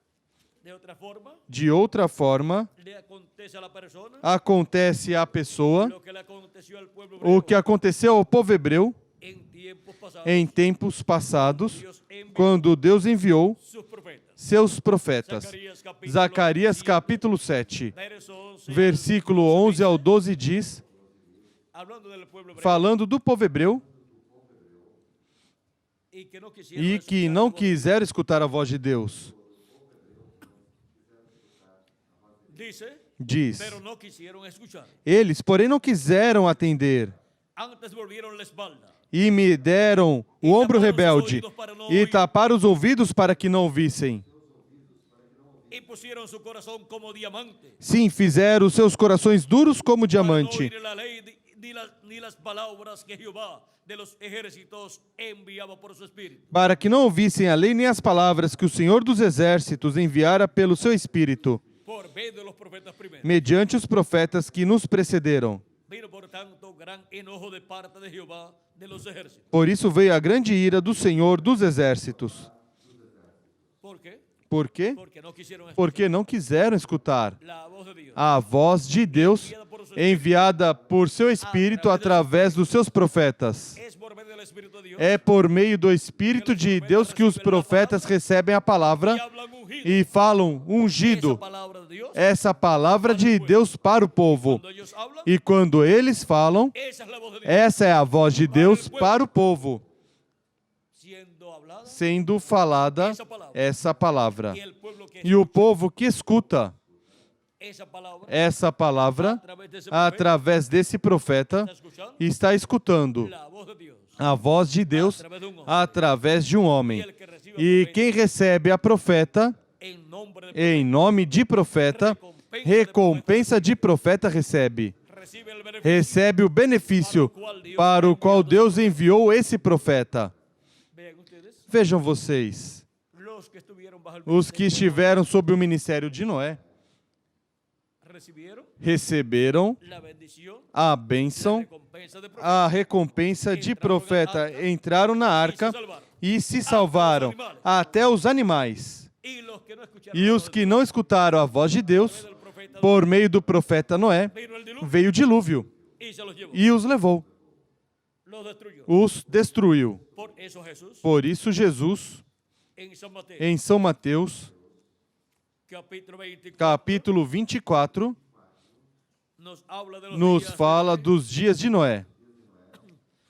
De otra forma, De outra forma, le acontece a la persona acontece à pessoa lo que le aconteció al pueblo o hebreo que aconteceu ao povo hebreu en tiempos pasados. em tempos passados, Dios envió quando Deus enviou sus profetas. seus profetas. Zacarias capítulo 7, verso 11, versículo 11 ao 12 diz, hablando del pueblo hebreo, falando do povo hebreu y que no quisieron e que escuchar não la voz de quiseram escutar a voz de Deus. Dice, Diz, pero no quisieron escuchar. eles, porém, não quiseram atender Antes volvieron la espalda e me deram o ombro rebelde e taparam os ouvidos para que não ouvissem. y pusieron su corazón como diamante. Sim, fizeram os seus corações duros como Para no diamante, oír la ley ni las palabras que Jehová de los ejércitos enviaba por su espíritu. para que não ouvissem a lei nem as palavras que o Senhor dos Exércitos enviara pelo seu Espírito, Por medio de los profetas primero. mediante os profetas que nos precederam. Vino por tanto gran enojo de parte de Jehová de los ejércitos. Por isso veio a grande ira do Senhor dos Exércitos. ¿Por quê? Por quê? Porque no quisieron escuchar Porque não quiseram escutar la voz de Dios. a voz de Deus enviada por seu Espírito através dos seus profetas. Es por medio del Espíritu de Dios É por meio do Espírito de Deus que os profetas recebem a palavra que hablan ungido. e falam Esa ungido, palabra de Dios, essa palavra de Deus para o povo. cuando ellos hablan, E quando eles falam, esa es la voz de Dios essa é a voz de Deus para o povo, siendo hablada sendo falada essa palavra. y el pueblo que E o povo que escuta esa palabra essa palavra a través de ese profeta através desse profeta está escuchando está escutando la voz de Dios a voz de Deus através de um homem. E quem recebe a profeta, en nombre de em nome de profeta, recompensa de profeta recebe. recibe el beneficio Recebe o benefício para o qual Deus enviou esse profeta. vean ustedes Vejam vocês, los que estuvieron bajo el os que estiveram sob o ministério de Noé recibieron receberam la bendición a la bênção, recompensa de profeta a recompensa de profeta. Entraram na arca e se salvaram, até os animais. y los que no escucharon E la os voz que não escutaram a voz de Deus, del profeta por meio do profeta Noé, vino el diluvio veio o dilúvio y se los llevó e os levou, los destruyó os destruiu. por eso Jesús Por isso Jesus, en San Mateo em São Mateus, capítulo 24 capítulo 24, nos habla de los nos días fala dos dias de Noé.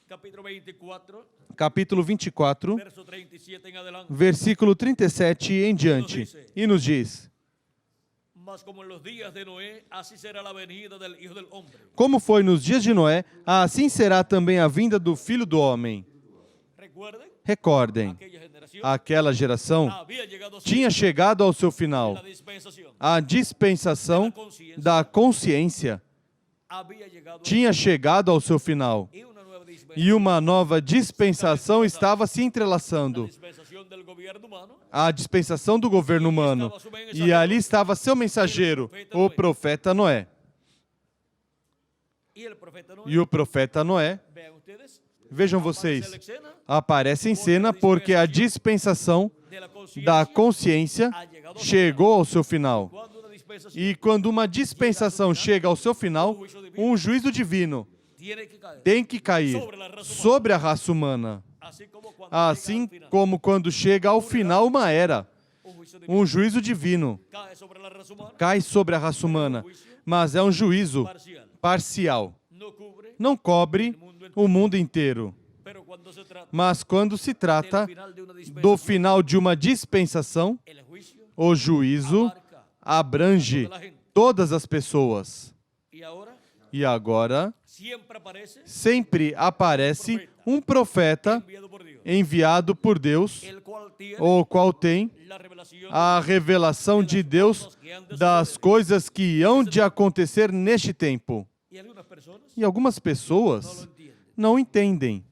capítulo 24, capítulo 24, verso 37 em adelante. versículo 37 em diante. E nos diz: Mas como en los días de Noé, así será la venida del Hijo del Hombre. Como foi nos dias de Noé, assim será também a vinda do Filho do Homem. Recuerden, Recordem, aquella generación aquela geração había llegado a tinha chegado ao seu final. la dispensación. A dispensação da consciência Había llegado tinha chegado ao seu final. y una nueva dispensación. E uma nova dispensação estava se La entrelaçando. dispensación del gobierno humano. A dispensação do governo humano. E ali estava seu mensageiro, o profeta Noé. Y el profeta Noé, E o profeta Noé, vean ustedes, vejam aparece vocês, en la escena aparece em cena porque a dispensação de la conciencia. da consciência chegou ao seu final. Cuando una dispensación E quando uma dispensação chega ao seu final, um juízo divino tiene que caer tem que cair sobre a raça humana. así como cuando Assim llega al final, como quando chega ao final uma era, un juicio divino um juízo divino cae sobre la raza humana, cai sobre a raça humana, mas é um juízo parcial, parcial. no cubre, Não cobre o mundo inteiro. pero cuando se trata Mas quando se del trata final de una do dispensación, final de uma dispensação, el juicio o juízo abarca abrange toda la gente. todas as pessoas. Y ahora E agora, siempre aparece sempre aparece um profeta enviado por Dios, enviado por Deus, el cual tiene o qual tem la revelación a revelação de Deus das coisas que hão de acontecer neste tempo. y algunas personas E algumas no lo pessoas entienden. não entendem.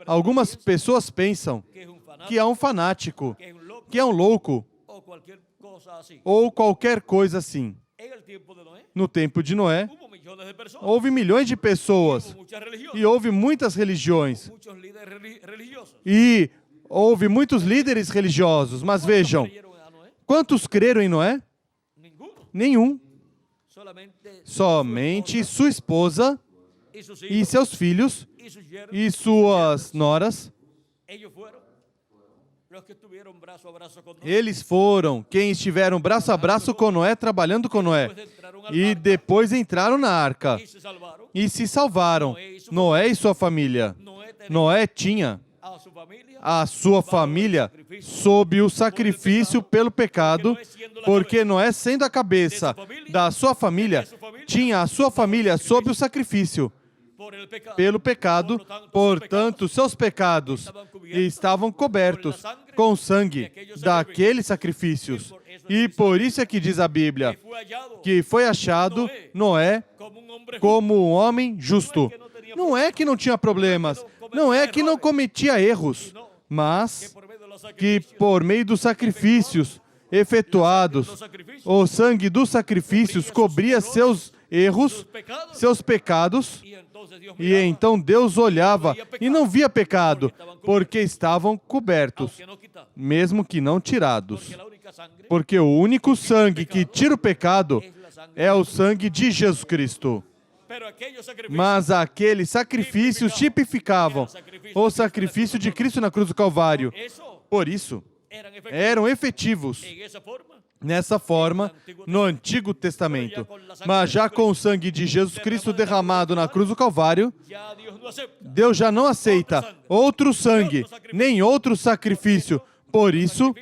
Algumas pessoas pensam que es un fanático, que é um fanático, que es un loco que é um louco o cualquier cosa así. ou qualquer coisa assim. En el tiempo de Noé No tempo de Noé, hubo millones de personas, houve milhões de pessoas hubo muchas religiones, e houve muitas religiões muchos líderes religiosos. e houve muitos líderes religiosos. Mas vejam, ¿Creyeron a Noé? quantos creram em Noé? Ninguno. Nenhum. Solamente Somente sua esposa y sus e hijos seus filhos y sus yernos. e suas noras. Ellos fueron los que estuvieron brazo a brazo con Noé. Eles foram quem estiveram braço a braço com Noé, trabalhando com Noé. Después entraron al E barco depois entraram na arca y se salvaron. e se salvaram. Noé e sua família. Noé tenía Noé tinha a su familia a sua família sob o sacrifício pelo pecado, porque Noé, sendo a cabeça da sua família, tinha a sua família sob o sacrifício por el pecado. pelo pecado, portanto, seus pecados estavam cobertos com o sangue daqueles sacrifícios. E por isso é que diz a Bíblia Fue hallado que foi achado Noé como un hombre como um homem justo. Não é que não tinha problemas, não é que não cometia erros, mas por medio de los que sacrificios, por meio dos sacrifícios efetuados, o sangue dos sacrifícios cobria seus erros, pecados, seus pecados, y entonces Dios e miraba, então Deus olhava e não via pecado, porque estavam cobertos, que no quitaba, mesmo que não tirados. que la única sangre Porque o único sangue que tira o pecado é o sangue de Jesus Cristo. pero aquellos sacrificios Mas aqueles sacrifícios tipificavam o sacrifício de Cristo na cruz do Calvário. eso Por isso, eran efectivos eram efetivos en esa forma, nessa forma no Antigo Testamento. Mas já com o sangue de Jesus Cristo derramado na cruz do Calvário, ya Dios no acepta Deus já não aceita outro sangue, nem outro sacrifício. Por isso,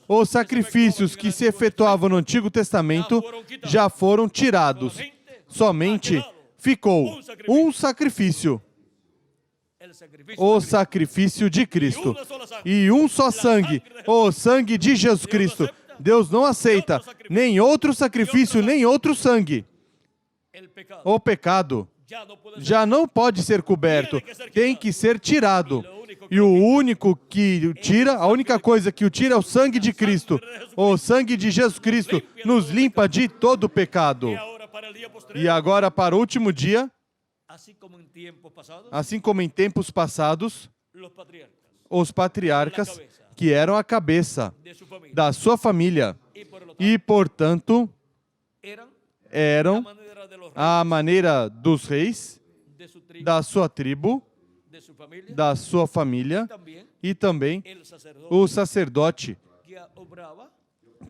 os sacrifícios que se efetuavam no Antigo Testamento já foram tirados. Somente ficou um sacrifício, el sacrificio o sacrifício de Cristo. E um só sangue, o sangue de Jesus Cristo. Deus não aceita nem outro sacrifício, nem outro sangue. el pecado O pecado ya no puede ser já não pode ser coberto, tem que ser tirado. E o único que o tira, a única coisa que o tira é o sangue de Cristo. O sangue de Jesus Cristo nos limpa de todo o pecado. y ahora para el día posterior, E agora, para o último dia, así como en tiempos pasados, assim como em tempos passados, los patriarcas os patriarcas, que eram a cabeça de su familia da sua família y por lo tanto e, portanto, eran eram la manera de los a maneira dos reis, de su tribu, da sua tribo, de su familia, da sua família también e também el sacerdote o sacerdote que obraba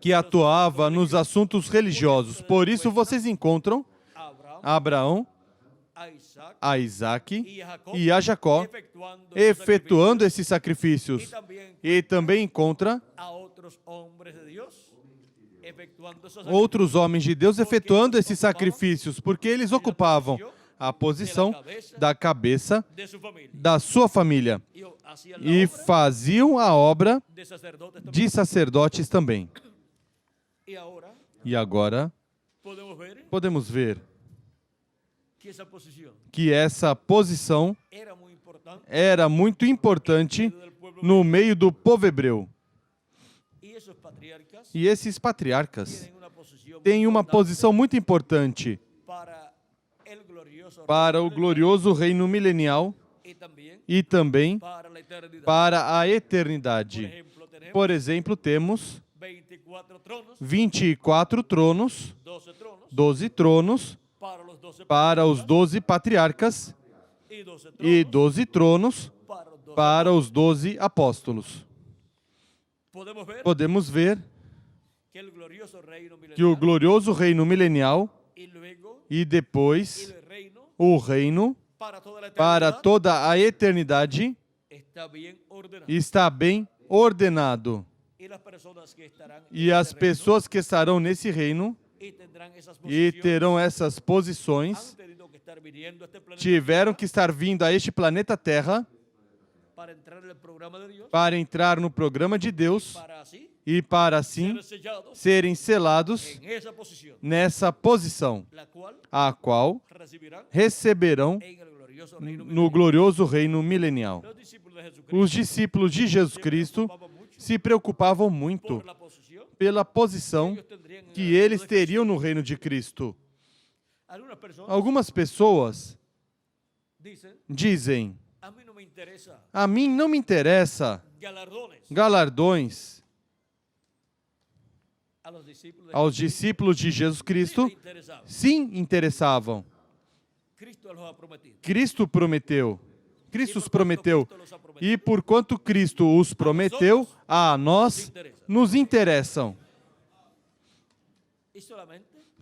que atuava nos assuntos religiosos. Por isso vocês encontram a Abraham Abraão a Isaac e a Jacó, efetuando esses sacrifícios. E também encontra outros homens de Deus efetuando esses sacrifícios, porque eles ocupavam a posição da cabeça da sua família e faziam a obra de sacerdotes também. E agora podemos ver que essa posição era muito importante no meio do povo hebreu. E esses patriarcas têm uma posição muito importante para o glorioso reino milenial e também para a eternidade. Por exemplo, temos 24 tronos, 12 tronos para os 12 patriarcas e 12 tronos para os 12 apóstolos. Podemos ver que o glorioso reino milenial e depois o reino para toda a eternidade está bem ordenado. E as pessoas que estarão nesse reino e terão essas posições tiveram que estar vindo a este planeta Terra para entrar no programa de Deus e para assim serem selados nessa posição, a qual receberão no glorioso reino milenial. Os discípulos de Jesus Cristo se preocupavam muito pela posição que eles teriam no reino de Cristo. Algumas pessoas dizem: a mim não me interessa galardões. Aos discípulos de Jesus Cristo, sim, interessavam. Cristo prometeu. Cristo os prometeu. E porquanto Cristo os prometeu, a nós nos interessam.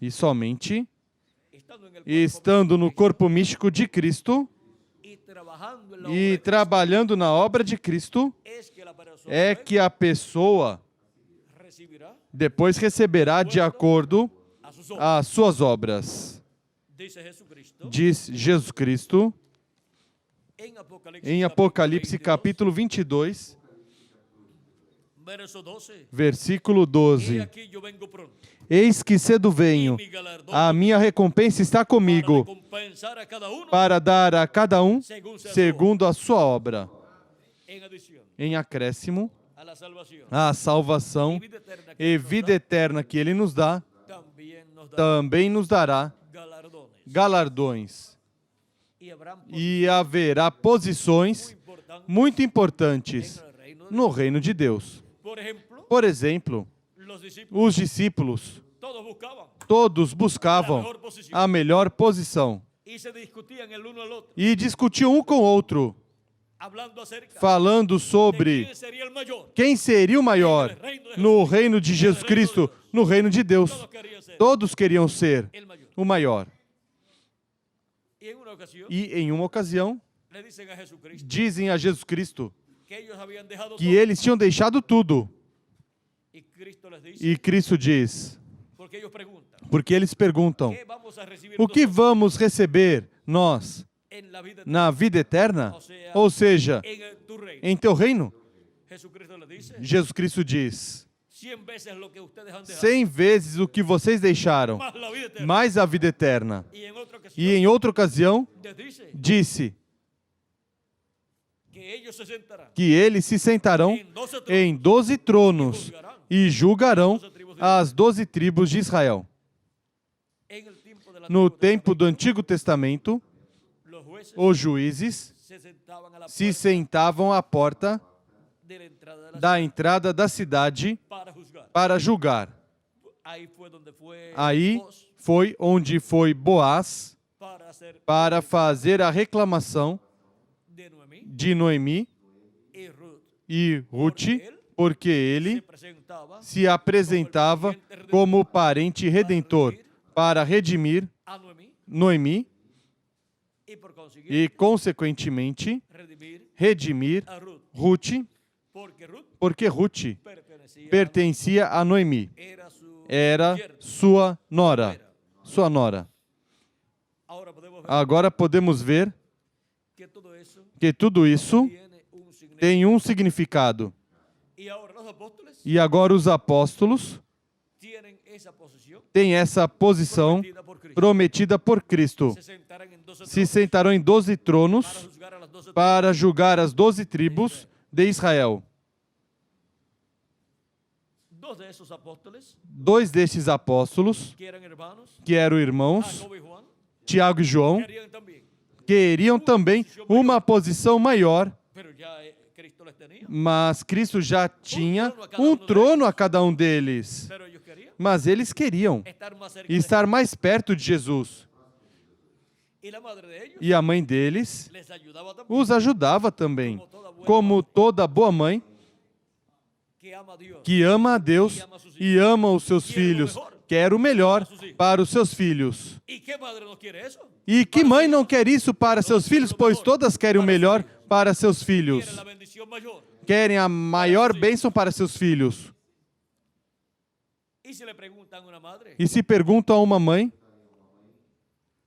E somente estando no corpo místico de Cristo e trabalhando na obra de Cristo, é que a pessoa depois receberá de acordo às suas obras. Diz Jesus Cristo em Apocalipse capítulo 22, versículo 12. Eis que cedo venho, a minha recompensa está comigo, para dar a cada um segundo a sua obra. Em acréscimo, a salvação e vida eterna que Ele nos dá, também nos dará galardões. E haverá posições muito importantes no reino de Deus. Por exemplo, os discípulos, todos buscavam a melhor posição e discutiam um com o outro, falando sobre quem seria o maior no reino de Jesus Cristo, no reino de Deus. Todos queriam ser o maior. E em uma ocasião, dizem a Jesus Cristo que eles tinham deixado tudo. E Cristo diz, porque eles perguntam, o que vamos receber nós na vida eterna? Ou seja, em teu reino? Jesus Cristo diz, 100 vezes o que vocês deixaram, mais a vida eterna. E em outra ocasião, disse que eles se sentarão em 12 tronos e julgarão as 12 tribos de Israel. No tempo do Antigo Testamento, os juízes se sentavam à porta da entrada da cidade para julgar. Aí foi onde foi Boaz para fazer a reclamação de Noemi e Ruth, porque ele se apresentava como parente redentor para redimir Noemi y por consiguiente e, consequentemente, redimir redimir a Ruth, Ruth, porque Ruth porque Ruth pertenecía pertencia a Noemi, era su era yerna. sua nora. Sua nora. Ahora podemos ver Agora podemos ver que todo eso que tudo isso tiene un significado. tem um significado. Y ahora los apóstoles E agora os apóstolos tienen esa posición têm essa posição prometida por Cristo. prometida por Cristo. Se sentarán en 12 Se tronos sentarão em 12 para tronos juzgar a las 12 para julgar as 12 tribos de Israel. Dos de esos apóstoles, Dois destes apóstolos, que eran hermanos, que eram irmãos, Jacobo y Juan, Tiago e João, querían también, queriam também uma posição maior, pero ya Cristo les tenía. mas Cristo já tinha um trono a cada um deles. Pero ellos querían Mas eles queriam estar más cerca de estar mais perto de Jesus. Y la madre de ellos E a mãe deles les ayudaba también, os ajudava também, como toda boa mãe que ama a Dios. que ama a Deus e ama os seus filhos, quer o melhor para os seus filhos. ¿Y qué madre no quiere eso? E que mãe não quer isso para seus filhos? Pois todas querem o melhor para seus filhos. Quiere la bendición mayor. Querem a maior bênção para seus filhos. Y si le preguntan a una madre E se perguntam a uma mãe,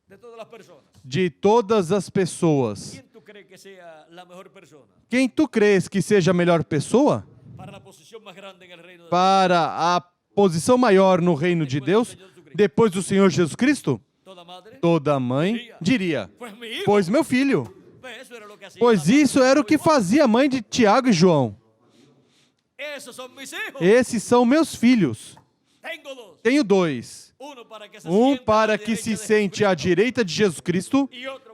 de todas las personas, de todas as pessoas, ¿quién tú crees que sea la mejor persona quem tu crees que seja a melhor pessoa para la posición más grande en el reino de Dios? para a posição maior no reino de Deus, depois do Senhor Jesus Cristo? Toda madre, Toda mãe diria, pues mi hijo. pois meu filho. Pues eso era lo que hacía Pois la madre isso de era o que Jacobo y Juan. fazia a mãe de Tiago e João. Esos son mis hijos. Esses são meus filhos. Tengo dos. Tenho dois. Uno para que se Um sienta a para la que derecha se de sente à Jesucristo direita de Jesus Cristo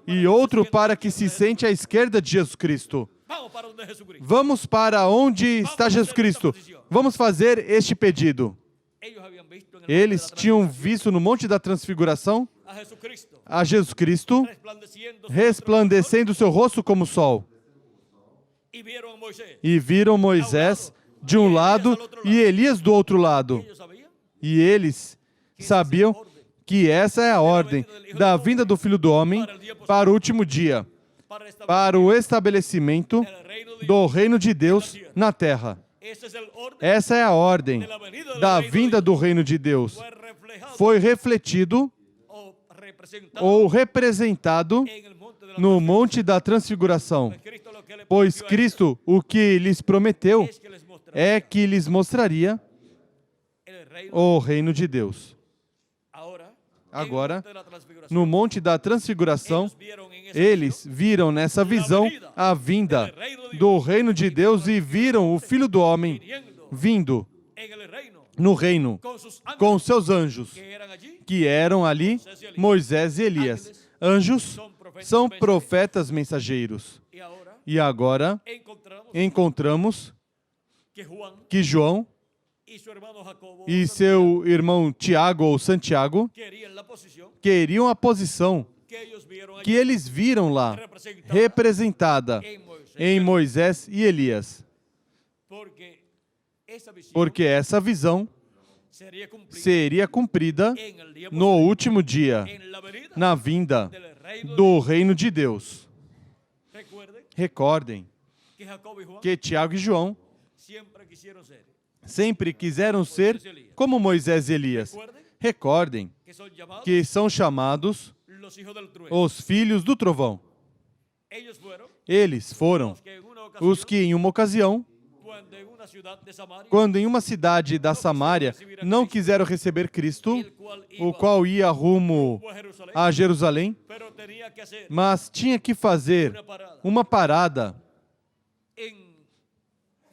y e outro sienta a para la que se izquierda de sente à esquerda de Jesus Cristo. Jesucristo. Vamos para donde Jesucristo. Vamos para onde está Jesus Cristo. Vamos fazer este pedido. Ellos habían visto en el monte Eles de la tinham transfiguración visto no Monte da Transfiguração a Jesucristo a Jesus Cristo resplandeciendo su resplandecendo seu rosto como o sol. rostro y vieron a Moisés. E viram Moisés de um lado e Elias do outro lado. Ellos sabían E eles sabiam que essa é a ordem da vinda do Filho do Homem para o último dia, para establecer para o estabelecimento el reino de Dios. do reino de Deus na terra. Ese es el orden Essa é a ordem de la venida del da reino de vinda Dios. do reino de Deus. Fue reflejado Foi refletido o representado ou representado en el monte de la no Monte da Transfiguração. Cristo lo que le Pois prometió a Cristo, o que lhes prometeu, ellos es que les mostrará é que lhes mostraria el reino. o reino de Deus. Ahora, Agora, en el monte de la transfiguración, no Monte da Transfiguração, ellos vieron en esa eles viram nessa visão a vinda do reino de Deus e viram o Filho do Homem viniendo vindo en el reino no reino con sus ángeles com seus anjos, que eran allí. que eram ali Moisés e Elias. Anjos são profetas mensageiros. Y ahora E agora encontramos encontramos que Juan que João y su hermano Jacobo e seu irmão Tiago ou Santiago querían la posición queriam a posição que ellos vieron allí que eles viram lá, representada representada en Moisés. em Moisés e Elias. Porque esa visión Porque essa visão sería cumplida seria cumprida en el día no último dia, en la venida na vinda del reino de do reino de Deus. Recuerden Recordem que Jacobo y Juan que Tiago e João siempre quisieron ser. sempre quiseram ser como Moisés e Elias. Recordem Que son llamados que são chamados los hijos del trueno. os filhos do trovão. Ellos fueron Eles foram los que en una ocasión, os que, em uma ocasião, cuando en una ciudad de Samaria, quando em uma cidade da Samária não quiseram receber Cristo, el cual o iba qual ia rumo a Jerusalén, a Jerusalém, pero tenía que hacer mas tinha que fazer una parada uma parada en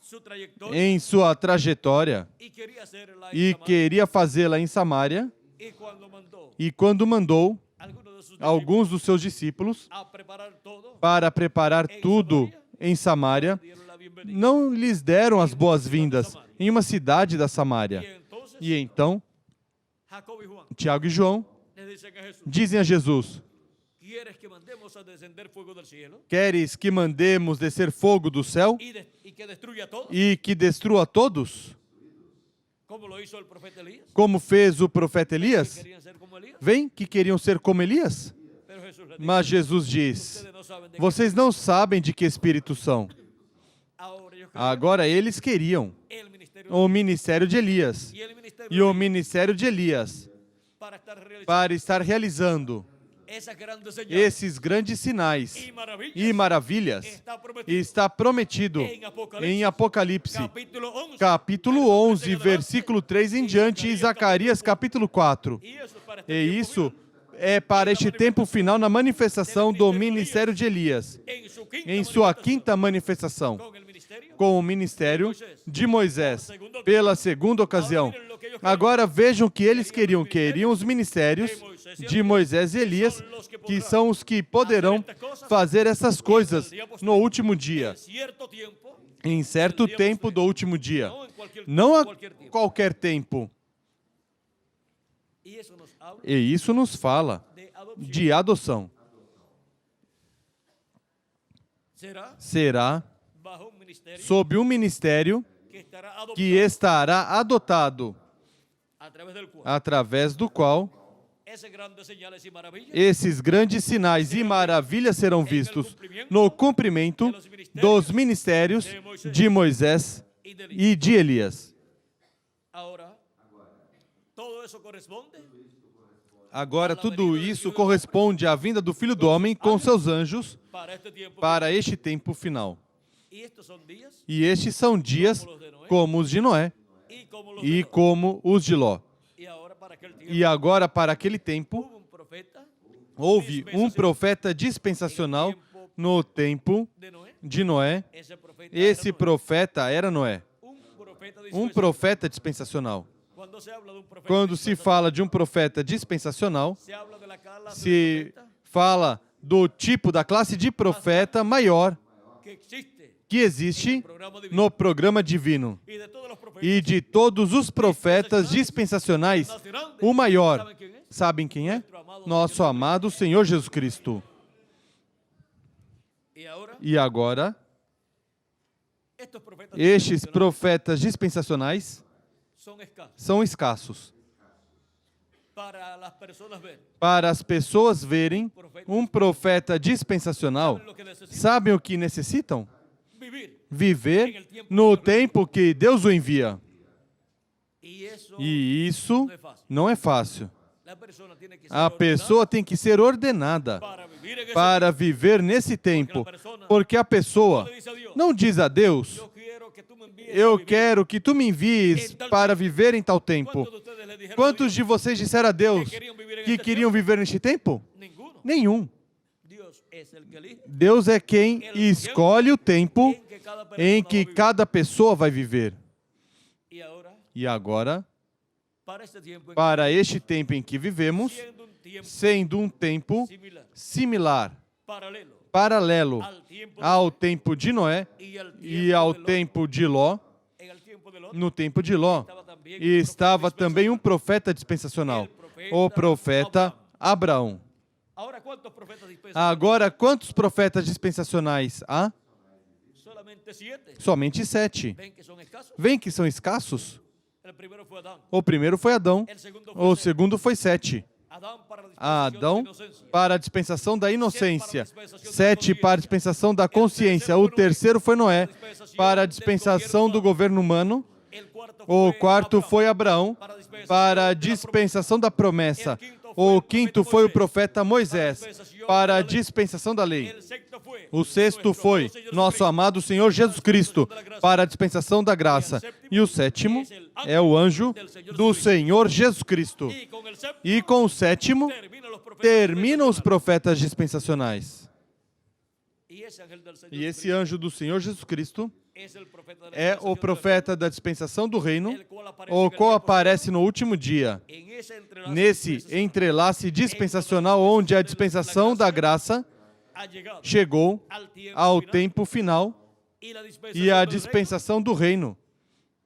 su trayectoria em sua trajetória y quería hacerla en e Samaria. queria fazê-la em Samária, Y cuando mandó e quando mandou algunos de sus discípulos alguns dos seus discípulos a preparar todo, para preparar tudo em Samária, dieron la bienvenida. não lhes deram as boas-vindas em uma cidade da Y Samária. entonces E então, Jacob y Juan Tiago e João le dicen a Jesús: dizem a Jesus: ¿Quieres que mandemos a descender fuego del cielo Queres que mandemos descer fogo do céu y que destruya todo? e que destrua todos, Como lo hizo el profeta Elías. como fez o profeta Que Elias? querían ser como Elías. Vem, que queriam ser como Elias? Pero Jesús Mas Jesus diz: ustedes no saben de qué. vocês não sabem de que espírito são. Ahora ellos querían Agora eles queriam el ministerio o ministério de Elias y el ministerio e o ministério de Elias para estar realizando para estar realizando esas grandes señales esses grandes sinais y maravillas. e maravilhas. Está prometido em Apocalipse, Capítulo 11. capítulo 11, versículo 3 em diante, e Zacarias, capítulo 4. Y eso para este E tiempo isso final. é para este tempo final na manifestação do ministério de Elias, En su quinta em sua manifestación, quinta manifestação, con el ministerio. com o ministério de Moisés, pela segunda ocasião. Agora vejam o que eles queriam. Queriam os ministérios de Moisés e Elias, que são os que poderão fazer essas coisas no último dia, En cierto tiempo, em certo tempo do último dia, no en cualquier, não a cualquier tiempo. qualquer tempo. Y eso nos habla E isso nos fala de adopción. de adoção. Será Bajo un ministerio sob um ministério que estará adoptado que estará adotado, a través del cual através do qual esas grandes señales y maravillas esses grandes sinais e maravilhas serão vistos no cumprimento dos ministérios de Moisés y de Elías. e de Elias. Ahora, todo eso corresponde Agora, tudo isso corresponde à vinda do Filho do Homem com seus anjos para este tiempo. para este tempo final. Y estos son días E estes são dias como os de Noé y como los e de Lot. como os de Ló. Y ahora para aquel tiempo E agora, para aquele tempo, hubo un profeta houve um profeta dispensacional no tempo de Noé. de Noé. Ese profeta Esse era Noé. profeta era Noé, Un profeta um dispensacional. profeta dispensacional. Cuando se habla de un profeta Quando se fala de um profeta dispensacional, se habla de la clase se de profeta fala do tipo da classe de profeta maior que existe que existe no programa divino. y de todos los profetas E de todos os profetas dispensacionais, o maior, ¿saben quién es? sabem quem é? Nosso amado Senhor Jesus Cristo. Y ahora E agora, estos profetas estes dispensacionales profetas dispensacionais son escasos são escassos. para las personas ver. Para as pessoas verem um profeta dispensacional, Lo que necesitan sabem o que necessitam? vivir. Viver no tempo que Deus o envia. Y eso E isso não é fácil. la persona tiene que ser A pessoa tem que ser ordenada ordenada para vivir en ese para viver nesse tempo, porque a pessoa não diz a Deus: Yo quiero que tú me envíes a eu vivir. quero que tu me envies para viver em tal tempo. ¿Cuántos de ustedes le dijeron a Quantos Dios de vocês disseram a Deus que queriam viver neste tempo? Ninguno. Nenhum. Dios es el que elige Deus é quem escolhe o tempo en que cada persona em va a que vivir. cada pessoa vai viver. Y ahora, E agora, para este tiempo, para este tempo em que vivemos, siendo un tiempo sendo um tempo similar, similar, paralelo paralelo al tiempo ao tempo de Noé y al e ao de Lot. tempo de Ló, En el tiempo de Lot no tempo de Ló, estaba también e estava também um profeta dispensacional, o profeta Abraão. Ahora, ¿cuántos profetas dispensacionales? Agora, quantos profetas dispensacionais há? Solamente 7. Somente 7. ¿Ven que son escasos? Vem que são escassos? El primero fue Adán. O primeiro foi Adão, El segundo fue o Seth. segundo foi 7. Adán para la dispensación Adão de la inocencia. para a dispensação da inocência, 7 para a dispensação da consciência, o terceiro foi Noé para a dispensação do governo humano, El cuarto o fue quarto Abraham foi Abraão para a dispensação da promessa, o quinto foi o profeta Moisés para a dispensação da lei, El sexto fue o sexto foi nosso amado Senhor Jesus Cristo para a dispensação da graça, e o sétimo é o anjo do Senhor Jesus Cristo. y con el séptimo E com o sétimo terminan terminam os los profetas profetas dispensacionais. y ese ángel del Señor E esse anjo do Senhor Jesus Cristo es el profeta de la é o dispensación profeta da dispensação do reino, del cual aparece o en el qual tiempo aparece no último dia. en ese entrelace Nesse dispensacional entrelace dispensacional, onde a dispensação da graça ha llegado chegou al tiempo ao final, tempo final y la e a dispensación del reino dispensação do reino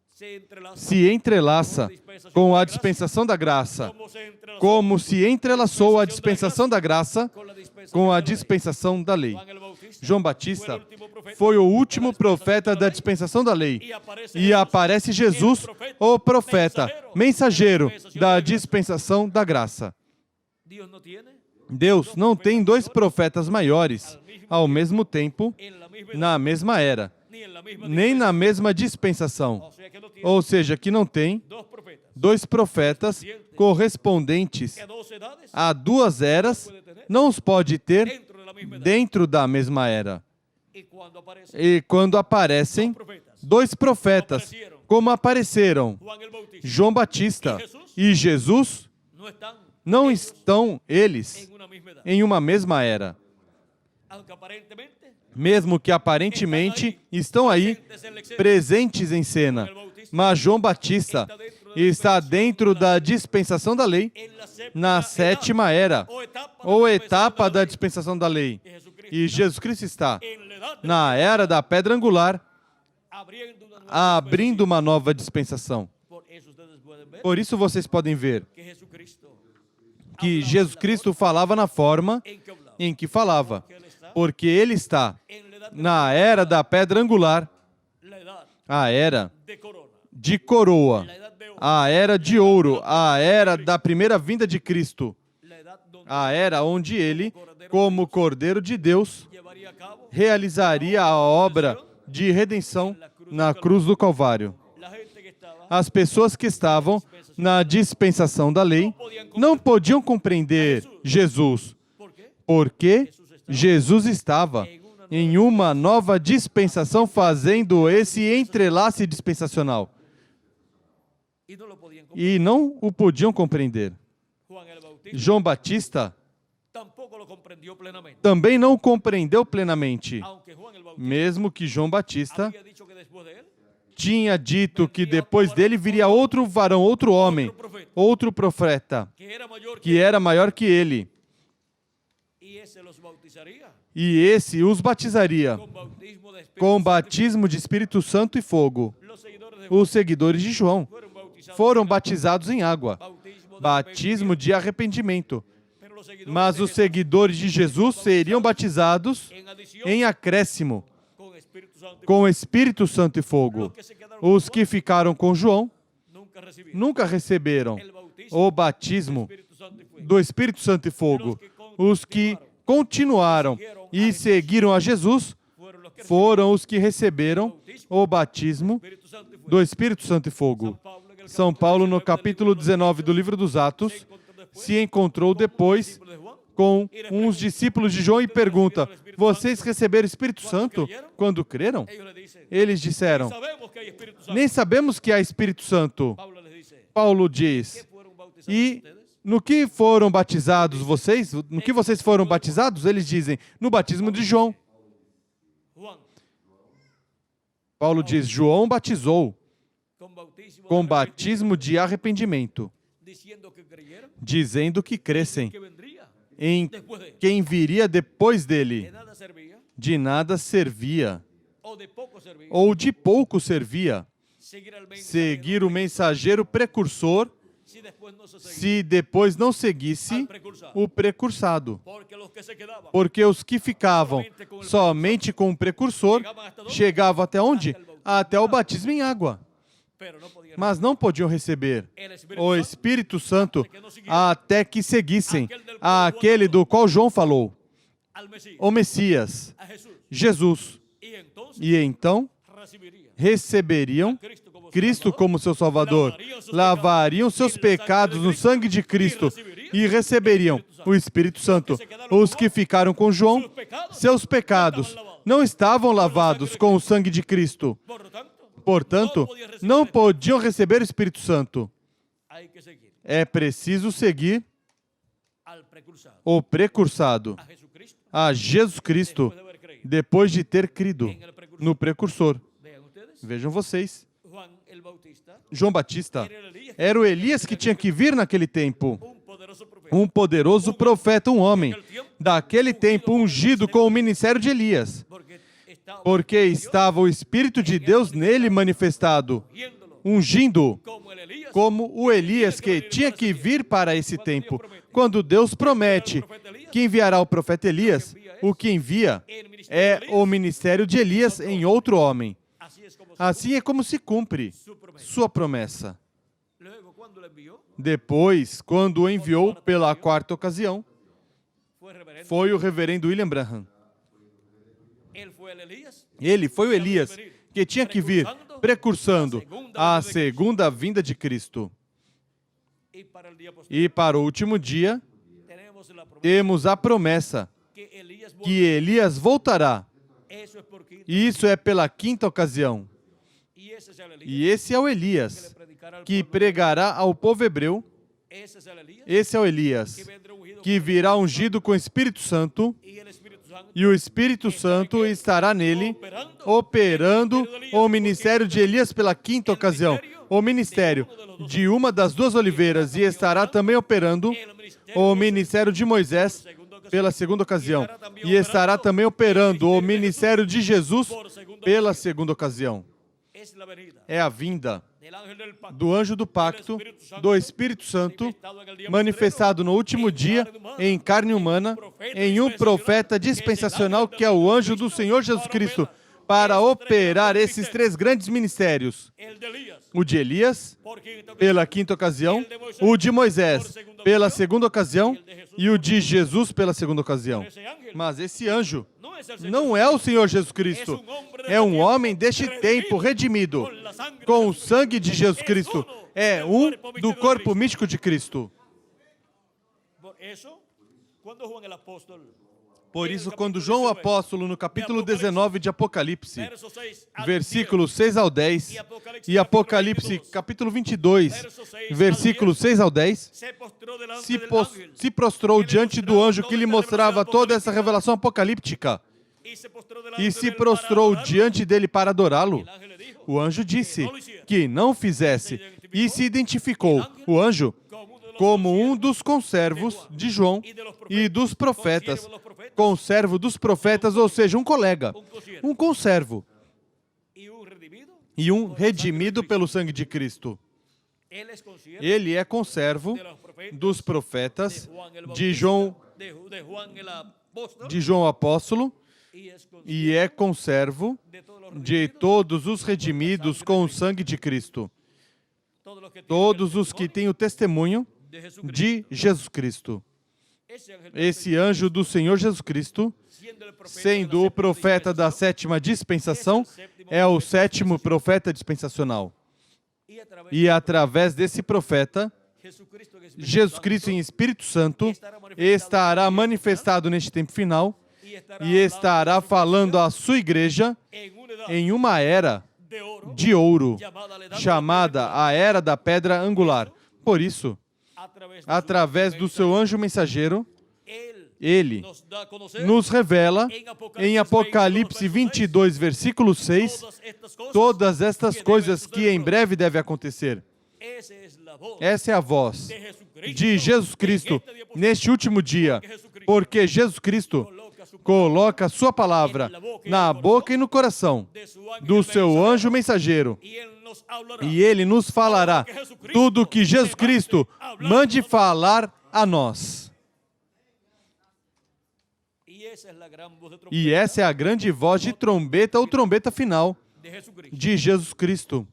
se entrelaza se entrelaça com a dispensação da graça, como se entrelazó como se entrelaçou a dispensação da graça con la dispensación com a del reino. dispensação da lei. Juan el Bautista João Batista foi o último profeta da dispensação da lei. E aparece Jesus, o profeta, mensageiro da dispensação da graça. Dios no tiene Deus não tem dois profetas maiores ao mesmo tempo, en la misma edad, na mesma era, ni en la misma nem na dispensación. mesma dispensação. O sea que no tiene Ou seja, que não tem dos profetas dois profetas correspondentes que a dos edades a duas eras, não os pode ter dentro de la misma edad. dentro da mesma era. Y cuando aparece E quando aparecem profetas, dois profetas, como apareceram Juan el Bautista, João Batista e Jesus, no están não estão eles en una misma edad. em uma mesma era. Aunque aparentemente Mesmo que aparentemente estão aí presentes em cena. Mas João Batista está dentro da dispensação da lei, en la na sétima era, ou etapa da dispensação da lei. E Jesus Cristo está en la edad de na era da pedra angular, abriendo una nueva abrindo uma nova dispensação. Por eso ustedes pueden ver Por isso vocês podem ver que Jesucristo que Jesus Cristo falava na forma en que hablaba, em que falava, que él está porque ele está en la edad de na era da pedra angular, la edad a era de corona, de coroa, la edad de oro, a era de ouro, a era da primeira vinda de Cristo, la edad donde a era onde ele, como Cordeiro de Deus, llevaría a cabo realizaria a obra de redenção na cruz do Calvário. la gente que estaba As pessoas que estavam na dispensação da lei não podiam compreender Jesus, ¿por qué? porque Jesus estava em uma nova dispensação fazendo esse entrelace dispensacional Y no lo podían comprender. e não o podiam compreender. Juan el Bautista João Batista tampoco lo comprendió plenamente, também não compreendeu plenamente, aunque Juan el Bautista mesmo que João Batista había dicho que después de él tinha dito que depois dele viria outro varão, outro homem, outro profeta, que era mayor que era maior que ele, y ese los bautizaría e esse os batizaria con bautismo de Espíritu com Santo. batismo de Espírito Santo e fogo. Los seguidores de Os seguidores de João fueron bautizados foram batizados em água, bautismo de batismo de arrependimento, pero los seguidores mas de os Jesús seguidores de Jesus seriam batizados en adición em acréscimo con Espíritu Santo com Espírito Santo e fogo. los que se quedaron Os que ficaram com João nunca recibieron nunca receberam el bautismo o batismo del Espíritu Santo y fuego. do Espírito Santo e fogo. Os que continuaram e seguiram a Jesus Fueron los que foram os que receberam o batismo recibieron Espíritu Santo y fuego. do Espírito Santo e fogo. Pablo en el São Paulo, no capítulo 19 do livro dos Atos, se encontrou depois discípulo de Juan com uns discípulos de João e pergunta: vocês receberam o Espírito Santo quando creram? ellos le dicen Eles disseram: sabemos que hay Espíritu Santo. nem sabemos que há Espírito Santo. Pablo les dice Paulo diz: fueron bautizados e ustedes no que foram batizados vocês? No que vocês foram batizados? Eles dizem: no batismo de João. Juan Paulo diz: João batizou con bautismo com de batismo de arrependimento, diciendo que creyeron dizendo que crescem que vendría em después de él. quem viria depois De dele. nada servía De nada servia, o de poco servía ou de pouco servia, seguir al mensaje seguir o mensageiro precursor si después no se seguía se depois não seguisse al precursado. o precursado. Porque los que se quedaban Porque os que ficavam somente com o precursor chegavam até onde? Até o batismo em água. pero no podían Mas não podiam receber el Espíritu o Santo Espírito Santo até que seguissem aquele do qual João falou, al Mesías, o Messias, a Jesús. Jesus. Y entonces E então recibirían receberiam Cristo como Cristo Salvador, como seu Salvador, lavariam seus pecados no sangue de Cristo e receberiam o Espírito Santo. Os que ficaram com João, seus pecados não estavam lavados com o sangue de Cristo. Por lo tanto, Portanto, não podiam receber o Espírito Santo. hay que seguir É preciso seguir al precursado, o precursado, a Jesucristo, a Jesus Cristo, después de haber creído. depois de ter crido no precursor. Vean ustedes, Vejam vocês, Juan el Bautista João Batista era el Elías, era o Elias que tinha que vir naquele tempo. poderoso profeta. Um poderoso profeta, um homem, daquele tempo ungido com o ministério de Elias, porque estava o Espírito de Deus nele manifestado, Viéndolo ungindo como el Elías, como o Elias que tinha que vir para esse tempo. Quando Deus promete que enviará o profeta Elias, o que envia é o ministério de Elias em outro homem. así es como Assim é como se cumpre su promesa. sua promessa. Luego, cuando le envió, Depois, quando o enviou pela quarta ocasião, foi o reverendo William Branham. Él fue el Elías Ele foi o Elias que tinha que vir precursando a segunda vinda de Cristo. y para el día posterior E para o último dia, tenemos la promesa temos a promessa que Elías que Elias voltará. eso es por quinto E isso é pela quinta ocasião. y ese es el Elías E esse é o que le Elias predicará al que pueblo. pregará ao povo hebreu. Ese es el Elías Esse é o Elias que vendrá ungido que virá ungido com o Espírito Santo, y el Espíritu Santo e o Espírito Santo estará nele, operando o ministério de Elias pela quinta ocasião, o ministério de uma das duas oliveiras, e estará também operando el ministerio o ministério de Moisés pela segunda ocasião, e estará também operando o ministério de Jesus pela segunda ocasião. es la venida É a vinda del ángel del pacto do anjo do pacto, do Espírito Santo, manifestado no último dia em carne humana, em um profeta dispensacional que é o anjo do Senhor Jesus Cristo, para operar esses três grandes ministérios: el de Elías o de Elias, por quinta ocasión, pela quinta ocasião, o de Moisés, pela segunda ocasião, e o de Jesus pela segunda ocasião. ese ángel Mas esse anjo no es el Señor, não é o Senhor Jesus Cristo, é um homem deste tempo redimido com o sangue de Jesus Cristo, é um do corpo místico de Cristo. por eso cuando Juan el apóstol Por isso, quando João o apóstolo, no capítulo 19 de Apocalipse, verso 6 al versículos 6 ao 10, e Apocalipse capítulo 22, versículos 6 ao 10, 10, se postró delante se, del ángel se prostrou diante do anjo que lhe mostrava toda essa revelação apocalíptica, y se postró delante e se del prostrou para diante dele para adorá-lo. el ángel le dijo O anjo disse que não fizesse, e se identificou, o anjo, como um dos conservos de João e dos profetas, conservo dos profetas, ou seja, um colega, um conservo y un redimido. e um redimido pelo sangue de Cristo. Él es consciente Ele é conservo de los profetas dos profetas, Juan el de Bautista, de Juan el apóstol João apóstolo, y es consciente e é conservo de todos los de todos os redimidos com o sangue de Cristo, todos los que tienen todos el os que têm o testemunho de Jesucristo. de Jesus Cristo. Ese ángel, Esse anjo do Senhor Jesus Cristo, siendo el profeta sendo de la o profeta da sétima dispensação, é o sétimo profeta dispensacional. y a través E através desse profeta, de Jesucristo, que es Jesus Cristo em Espírito Santo estará manifestado neste tempo final e estará falando à sua igreja en una edad em uma era de oro de ouro, llamada la edad chamada a Era da Pedra Angular. Por isso, a través de através do seu anjo mensageiro, él ele nos da a conocer nos revela em Apocalipse 22, versículo 6, todas estas coisas que em breve devem acontecer. esa es la voz Essa é a voz de Jesucristo de Jesus Cristo neste último dia, porque Jesus Cristo coloca a sua palavra na boca e no coração de su ángel do seu anjo mensageiro, y él nos hablará e ele nos falará tudo o que Jesus Cristo mande falar a nós. y esa es la gran voz de trompeta E essa é a grande voz de trombeta ou trombeta final de Jesucristo, de Jesus Cristo,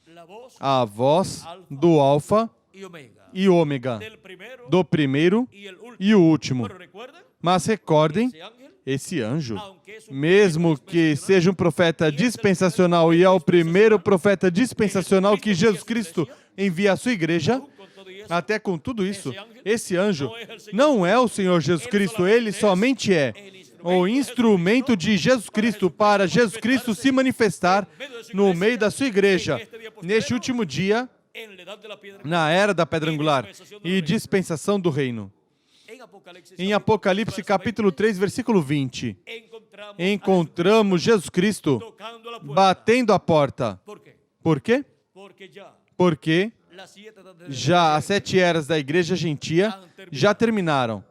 la voz a voz do Alfa y Omega, e Ômega, del primero do primeiro y el último. e o último. Pero recuerden, Mas recordem, ese ángel, esse anjo, aunque es un mesmo que seja um profeta dispensacional e é o primeiro profeta dispensacional que Jesus Cristo envia à sua igreja, con todo y eso, até com tudo isso, esse anjo não é o Senhor Jesus Cristo, ele somente é o instrumento de Jesus Cristo para Jesus Cristo se manifestar no meio da sua igreja, neste último dia, en la edad de la piedra, na era da pedra angular e dispensação do reino. en Apocalipsis, Em Apocalipse capítulo 3, versículo 20, encontramos encontramos Jesus Cristo tocando la puerta. batendo a porta. ¿Por qué? Por quê? Porque ya Porque las 7 de já as 7 eras da igreja gentia já terminaram.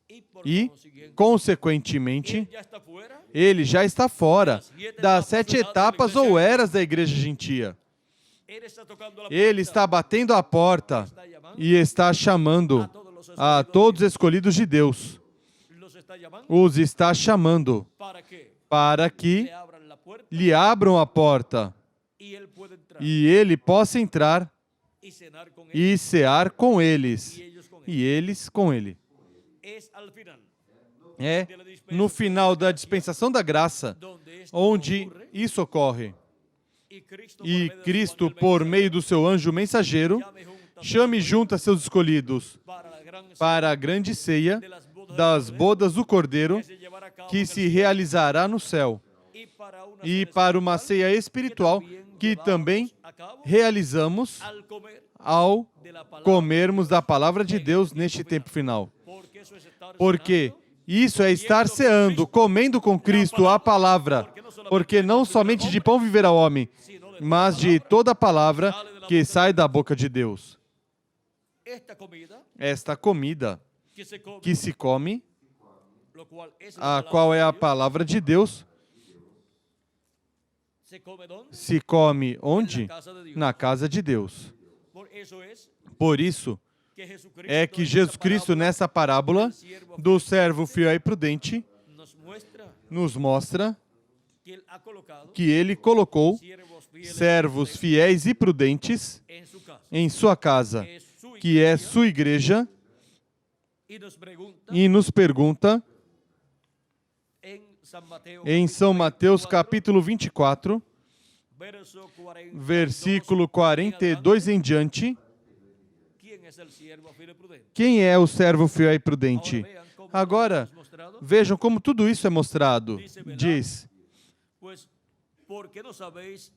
y por E, consiguiente, consequentemente, él ya está fuera. ele já está fora das 7 etapas ou eras da igreja gentia. Él está tocando la Ele está batendo a porta e está chamando a todos os escolhidos de Deus. los está llamando Os está chamando para que para que le abran la puerta lhe abram a porta y él pueda entrar e ele possa entrar y cenar con él e cear com eles y ellos con él. e eles com ele. es al final É no final da dispensação da graça donde esto onde ocurre, isso ocorre. y E Cristo, por meio do seu anjo mensageiro, chame junto a seus escolhidos para a grande ceia das bodas do Cordeiro que se realizará no céu, e para uma ceia espiritual que também realizamos ao comermos da palavra de Deus neste tempo final. Porque isso é estar ceando, comendo com Cristo a palavra, porque não somente de pão viverá o homem, mas de toda a palavra que sai da boca de Deus. Esta comida que se come, a qual é a palavra de Deus, se come onde? Na casa de Deus. Por isso é que Jesus Cristo, nessa parábola do servo fiel e prudente, nos mostra que ele colocou servos fiéis e prudentes em sua casa, que é sua igreja, e nos pergunta em São Mateus capítulo 24, versículo 42 em diante, quem é o servo fiel e prudente? Agora, vejam como tudo isso é mostrado. Diz, porque não sabeis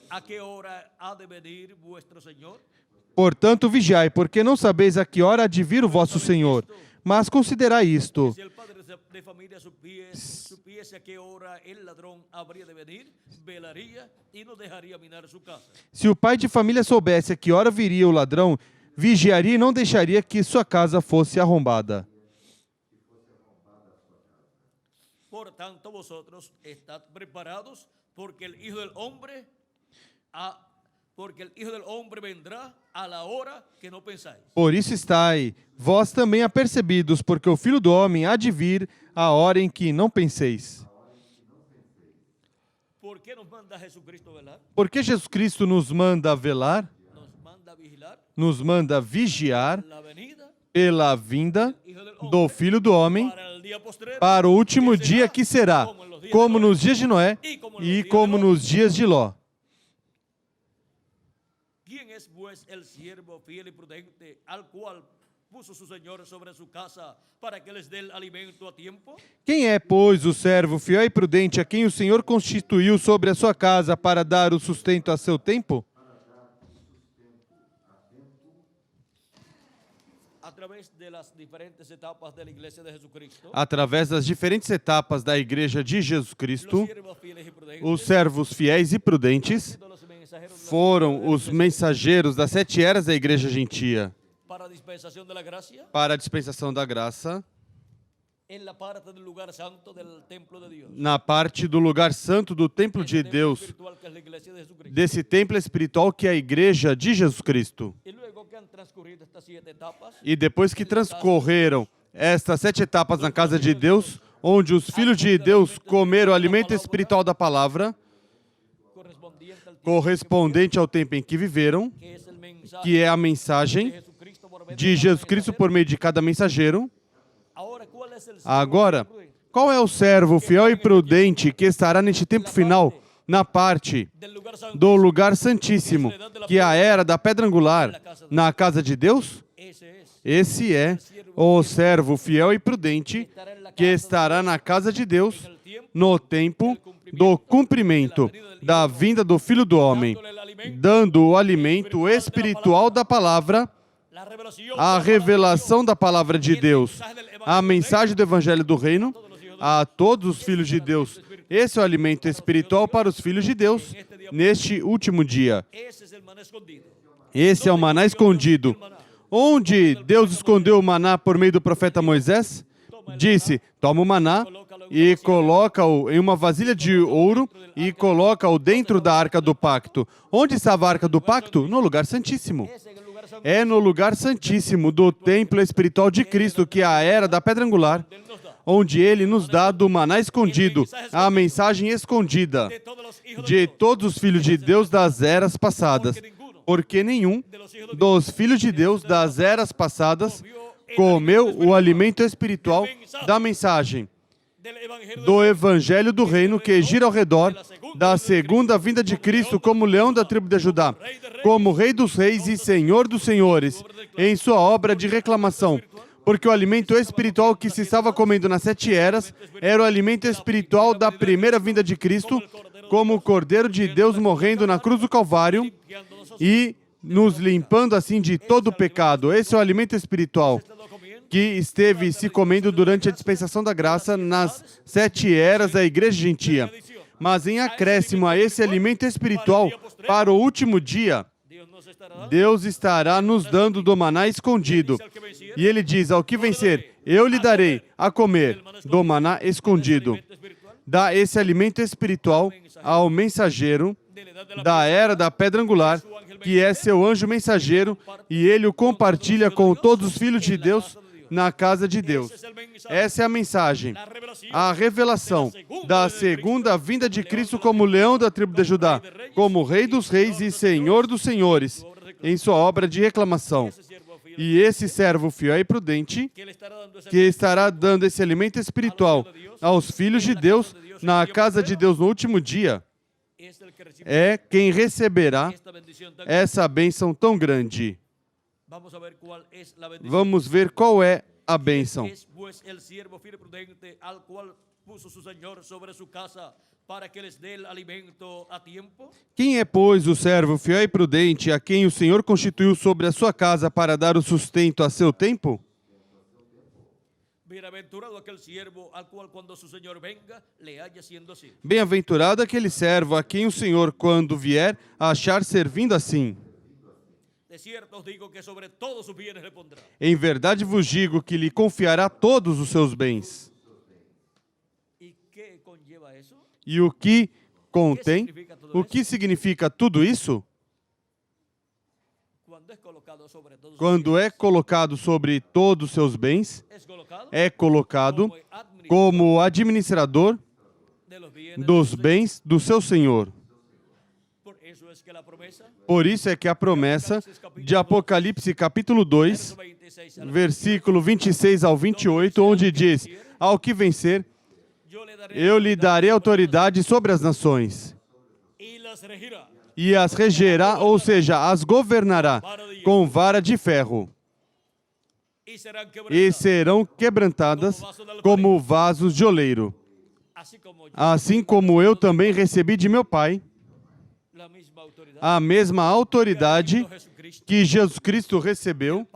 a que hora há de venir vuestro Senhor? portanto, vigiai, porque não sabeis a que hora há de vir o vosso Senhor. Mas considerai isto. Se el padre de familia supiese a que hora el ladrón habría de venir, velaría y no dejaría minar su casa. Se o pai de família soubesse a que hora viria o ladrão, vigiaria e não deixaria que sua casa fosse arrombada. Por tanto, vosotros estad preparados, porque el Hijo del Hombre vendrá a la hora que no pensáis. Por isso estai, vós também apercebidos, porque o Filho do Homem há de vir a hora em que não penseis. ¿Por qué nos manda Jesucristo velar? Por que Jesus Cristo nos manda velar, Nos manda vigilar nos manda vigiar la venida pela vinda Hijo del do Hombre Filho do Homem para el día postrero, para o último dia que será, como nos dias de Noé e como nos dias de Ló. ¿Quién es pues el siervo fiel y prudente al cual puso su Señor sobre su casa para que les dé el alimento a tiempo? Quem é, pois, o servo fiel e prudente a quem o Senhor constituiu sobre a sua casa para dar o sustento a seu tempo? A través de las diferentes etapas de la iglesia de Jesucristo, Através das diferentes etapas da Igreja de Jesus los Cristo, siervos fieles y prudentes, os servos fiéis e prudentes los mensajeros foram os mensageiros das 7 eras da Igreja Gentia para a dispensación de la gracia para a dispensação da graça, en la parte del lugar santo del templo de Dios. na parte do lugar santo do templo de Templo Deus, espiritual que es la iglesia de Jesucristo. desse templo espiritual que é a Igreja de Jesus Cristo. Y luego que han transcurrido estas 7 etapas, E depois que transcorreram estas 7 etapas na casa de Deus, onde os filhos de Deus comeram o alimento espiritual da palavra, correspondiente al tiempo correspondente ao tempo em que viveram, que es el mensaje que é a de mensagem Jesucristo por medio de Jesus Cristo por meio de cada mensageiro. Ahora, ¿cuál es el siervo Agora, prudente? qual é o servo fiel e prudente que estará neste tempo final, na parte Del lugar santo. do lugar santíssimo, que é a era da pedra angular, na casa de Deus? Ese es. Esse é o servo fiel e prudente que estará na casa de Deus no tempo do cumprimento da vinda do Filho do Homem, dando o alimento espiritual da palavra, La revelación a revelação da palavra de Deus, a mensagem do Evangelho do Reino a todos os filhos de Deus. Esse é o alimento espiritual para os filhos de Deus neste último dia. ese es el maná escondido. Esse é o maná escondido. Onde Deus escondeu o maná por meio do profeta Moisés? Disse, toma o maná e coloca-o em uma vasilha de ouro e coloca-o dentro da Arca do Pacto. Onde estava a Arca do Pacto? No lugar santíssimo. Ese es el lugar santo É no lugar santíssimo do templo espiritual de Cristo, que é a era da pedra angular, que Él nos da. onde Ele nos dá do maná escondido, a mensagem escondida De todos los hijos de todos os filhos de Deus das eras passadas, porque nenhum dos filhos de Deus das eras passadas comeu o alimento espiritual da mensagem do Evangelho do Reino que gira ao redor da segunda vinda de Cristo como leão da tribo de Judá, como Rei dos Reis e Senhor dos Senhores, em sua obra de reclamação. Porque o alimento espiritual que se estava comendo nas 7 eras era o alimento espiritual da primeira vinda de Cristo, como o Cordeiro de Deus morrendo na cruz do Calvário e nos limpando assim de todo o pecado. Esse é o alimento espiritual que esteve se comendo durante a dispensação da graça nas 7 eras da igreja gentia. Mas em acréscimo a esse alimento espiritual, para o último dia, Deus estará nos dando do maná escondido. E ele diz, ao que vencer, eu lhe darei a comer do maná escondido. Dá esse alimento espiritual ao mensageiro da era da pedra angular, que é seu anjo mensageiro, e ele o compartilha com todos os filhos de Deus na casa de Deus. Essa é a mensagem, a revelação da segunda vinda de Cristo como leão da tribo de Judá, como Rei dos Reis e Senhor dos Senhores, em sua obra de reclamação. E esse servo fiel e prudente, que estará dando esse alimento espiritual aos filhos de Deus na casa de Deus no último dia, é quem receberá essa bênção tão grande. Vamos ver qual é a bênção. Quem é, pois, o servo fiel e prudente a quem o Senhor constituiu sobre a sua casa para dar o sustento a seu tempo? Bem-aventurado aquele servo a quem o Senhor, quando vier, achar servindo assim. Em verdade vos digo que lhe confiará todos os seus bens. E o que contém? O que significa tudo isso? Quando é colocado sobre todos os seus bens, é colocado como administrador dos bens do seu Senhor. Por isso é que a promessa de Apocalipse capítulo 2, versículo 26 ao 28, onde diz, ao que vencer, eu lhe darei autoridade sobre as nações, e as regerá, ou seja, as governará com vara de ferro, e serão quebrantadas como vasos de oleiro. Assim como eu também recebi de meu Pai a mesma autoridade que Jesus Cristo recebeu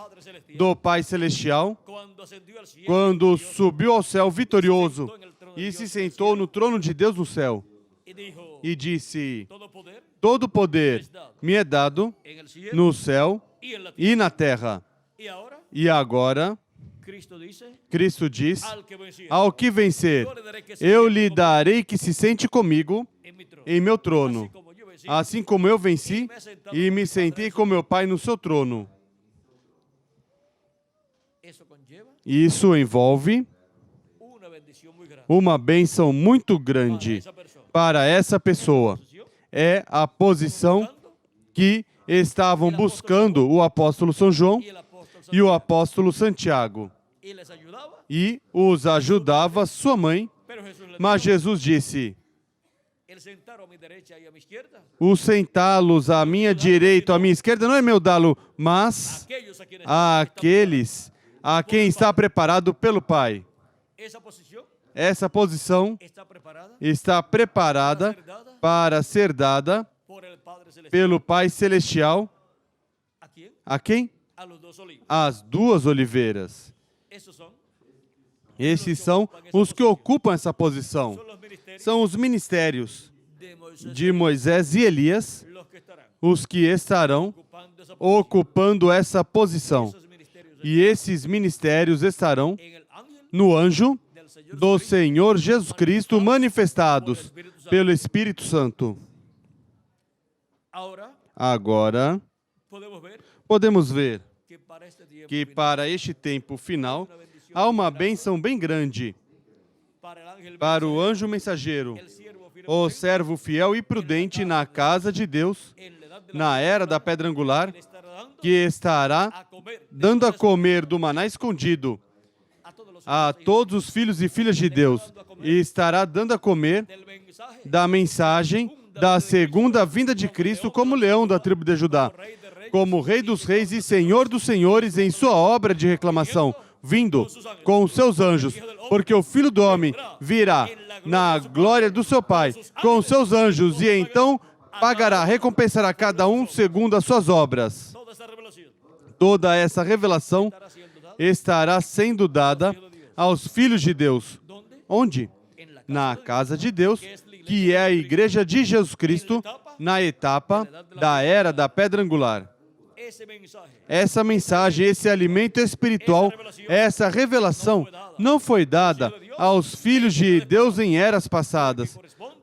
do Pai Celestial quando subiu ao céu vitorioso e se sentou no trono de Deus no céu. E disse, todo poder me é dado no céu e na terra. E agora, Cristo diz, ao que vencer, eu lhe darei que se sente comigo em meu trono, assim como eu venci e me sentei com meu Pai no seu trono. Isso envolve uma bênção muito grande para essa pessoa. É a posição que estavam buscando o apóstolo São João e o apóstolo Santiago. E os ajudava sua mãe, mas Jesus disse, o sentá-los à minha direita ou à minha esquerda não é meu dá-lo, mas àqueles a quem está preparado pelo Pai. Essa posição está preparada para ser dada pelo Pai Celestial. A quem? As duas oliveiras. Esses são os que ocupam essa posição. São os ministérios de Moisés e Elias, os que estarão ocupando essa posição. E esses ministérios estarão no anjo do Senhor Jesus Cristo, manifestados pelo Espírito Santo. Agora, podemos ver que para este tempo final, há uma bênção bem grande para o anjo mensageiro, o servo fiel e prudente na casa de Deus, na era da pedra angular, que estará dando a comer do maná escondido a todos os filhos e filhas de Deus, e estará dando a comer da mensagem da segunda vinda de Cristo como leão da tribo de Judá, como Rei dos reis e Senhor dos senhores em sua obra de reclamação, vindo com os seus anjos, porque o Filho do Homem virá na glória do seu Pai com os seus anjos, e então pagará, recompensará cada um segundo as suas obras. Toda essa revelação estará sendo dada aos filhos de Deus. Onde? Na casa de Deus, que é a igreja de Jesus Cristo, na etapa da era da pedra angular. Essa mensagem, esse alimento espiritual, essa revelação não foi dada aos filhos de Deus em eras passadas,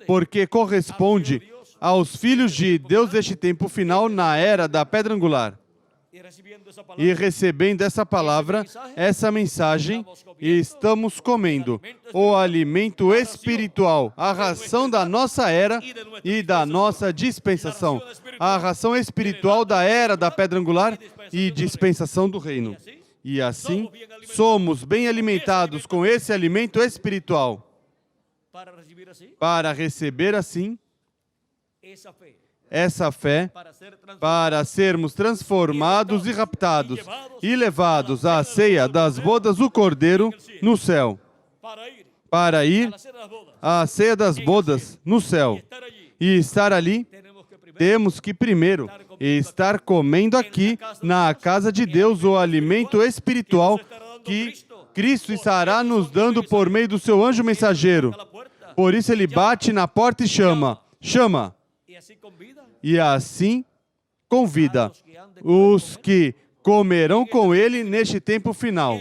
porque corresponde aos filhos de Deus deste tempo final na era da pedra angular. E recebendo essa palavra, essa mensagem, estamos comendo o alimento espiritual, a ração da nossa era e da nossa dispensação, a ração espiritual da era da pedra angular e dispensação do reino. E assim, somos bem alimentados com esse alimento espiritual para receber assim essa fé, para sermos transformados e raptados e levados à ceia das bodas do Cordeiro no céu, para ir à ceia das bodas no céu e estar ali. Temos que primeiro estar comendo aqui na casa de Deus o alimento espiritual que Cristo estará nos dando por meio do seu anjo mensageiro. Por isso ele bate na porta e chama, chama. E assim convida os que comerão com ele neste tempo final,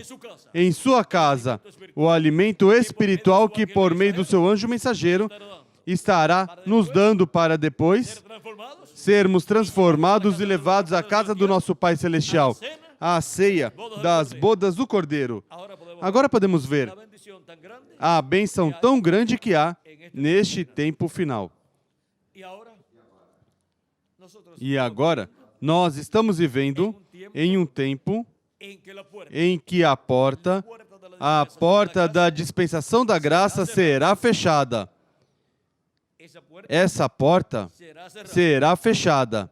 em sua casa, o alimento espiritual que por meio do seu anjo mensageiro estará nos dando para depois sermos transformados e levados à casa do nosso Pai Celestial, à ceia das bodas do Cordeiro. Agora podemos ver a bênção tão grande que há neste tempo final. E agora, nós estamos vivendo em um tempo em que a porta da dispensação da graça será fechada. Essa porta será fechada.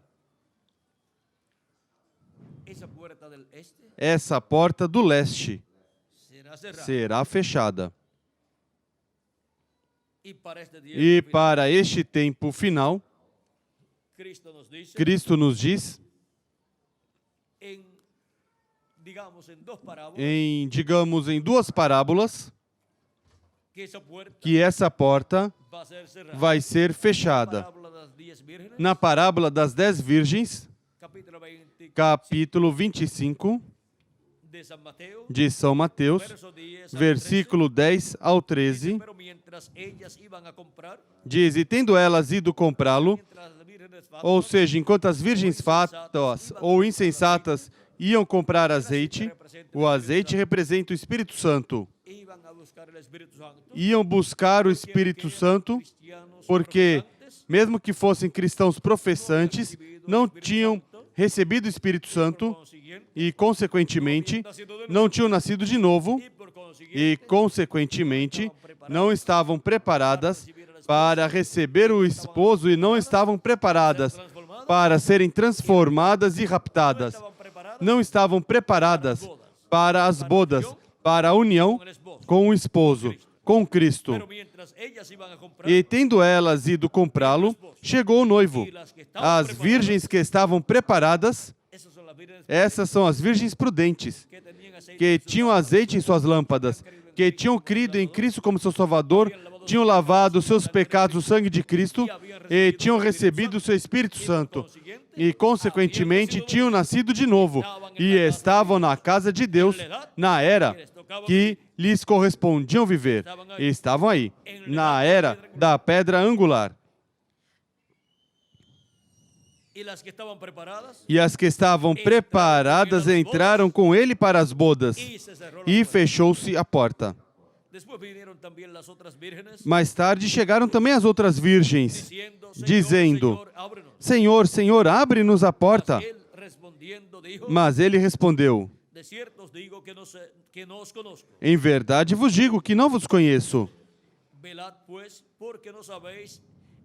Essa porta do leste será fechada. E para este tempo final, Cristo nos diz, em duas parábolas, que essa porta vai ser fechada. Na parábola das 10 virgens, capítulo 25 de São Mateus, versículo 10 ao 13, diz, e tendo elas ido comprá-lo, ou seja, enquanto as virgens fatas ou insensatas iam comprar azeite, o azeite representa o Espírito Santo. Iam buscar o Espírito Santo, porque, mesmo que fossem cristãos professantes, não tinham recebido o Espírito Santo e, consequentemente, não tinham nascido de novo e, consequentemente, não estavam preparadas para receber o esposo e não estavam preparadas para serem transformadas e raptadas. Não estavam preparadas para as bodas, para a união com o esposo, com Cristo. E tendo elas ido comprá-lo, chegou o noivo. As virgens que estavam preparadas, essas são as virgens prudentes, que tinham azeite em suas lâmpadas, que tinham crido em Cristo como seu Salvador, tinham lavado seus pecados no sangue de Cristo e tinham recebido o seu Espírito Santo. E, consequentemente, tinham nascido de novo e estavam na casa de Deus, na era que lhes correspondiam viver. E estavam aí, na era da pedra angular. E as que estavam preparadas entraram com ele para as bodas, e fechou-se a porta. Mais tarde chegaram também as outras virgens, dizendo, Senhor, Senhor, abre-nos a porta. respondiendo dijo, Mas ele respondeu: de cierto os digo que no os conozco. Em verdade vos digo que não vos conheço. Velad pues, porque no sabéis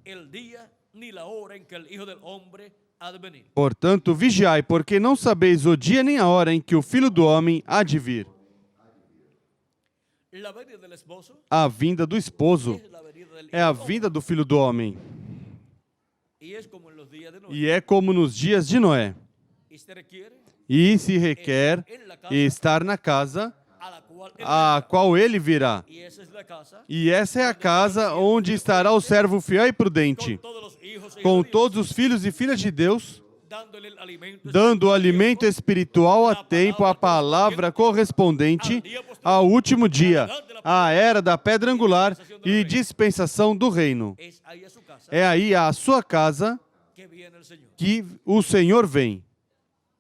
el día ni la hora en que el Hijo del Hombre ha de venir. Portanto, vigiai, porque não sabeis o dia nem a hora em que o Filho do Homem há de vir. La venida del esposo A vinda do esposo es la venida del é a Hijo del vinda do Filho do Homem. Hombre. Y es como en los días de Noé. E é como nos dias de Noé. Y se requiere E se requer estar na casa a la cual él a qual ele virá. y esa es la casa E essa é a casa onde estará o servo fiel e prudente, con todos los hijos e com hijas de Dios, todos os filhos e filhas de Deus, dándole el alimento dando o alimento espiritual a tempo, a palavra correspondente ao último dia, à era da pedra angular e dispensação do reino. es ahí a su casa É aí a sua casa que viene el Señor. que o Senhor vem.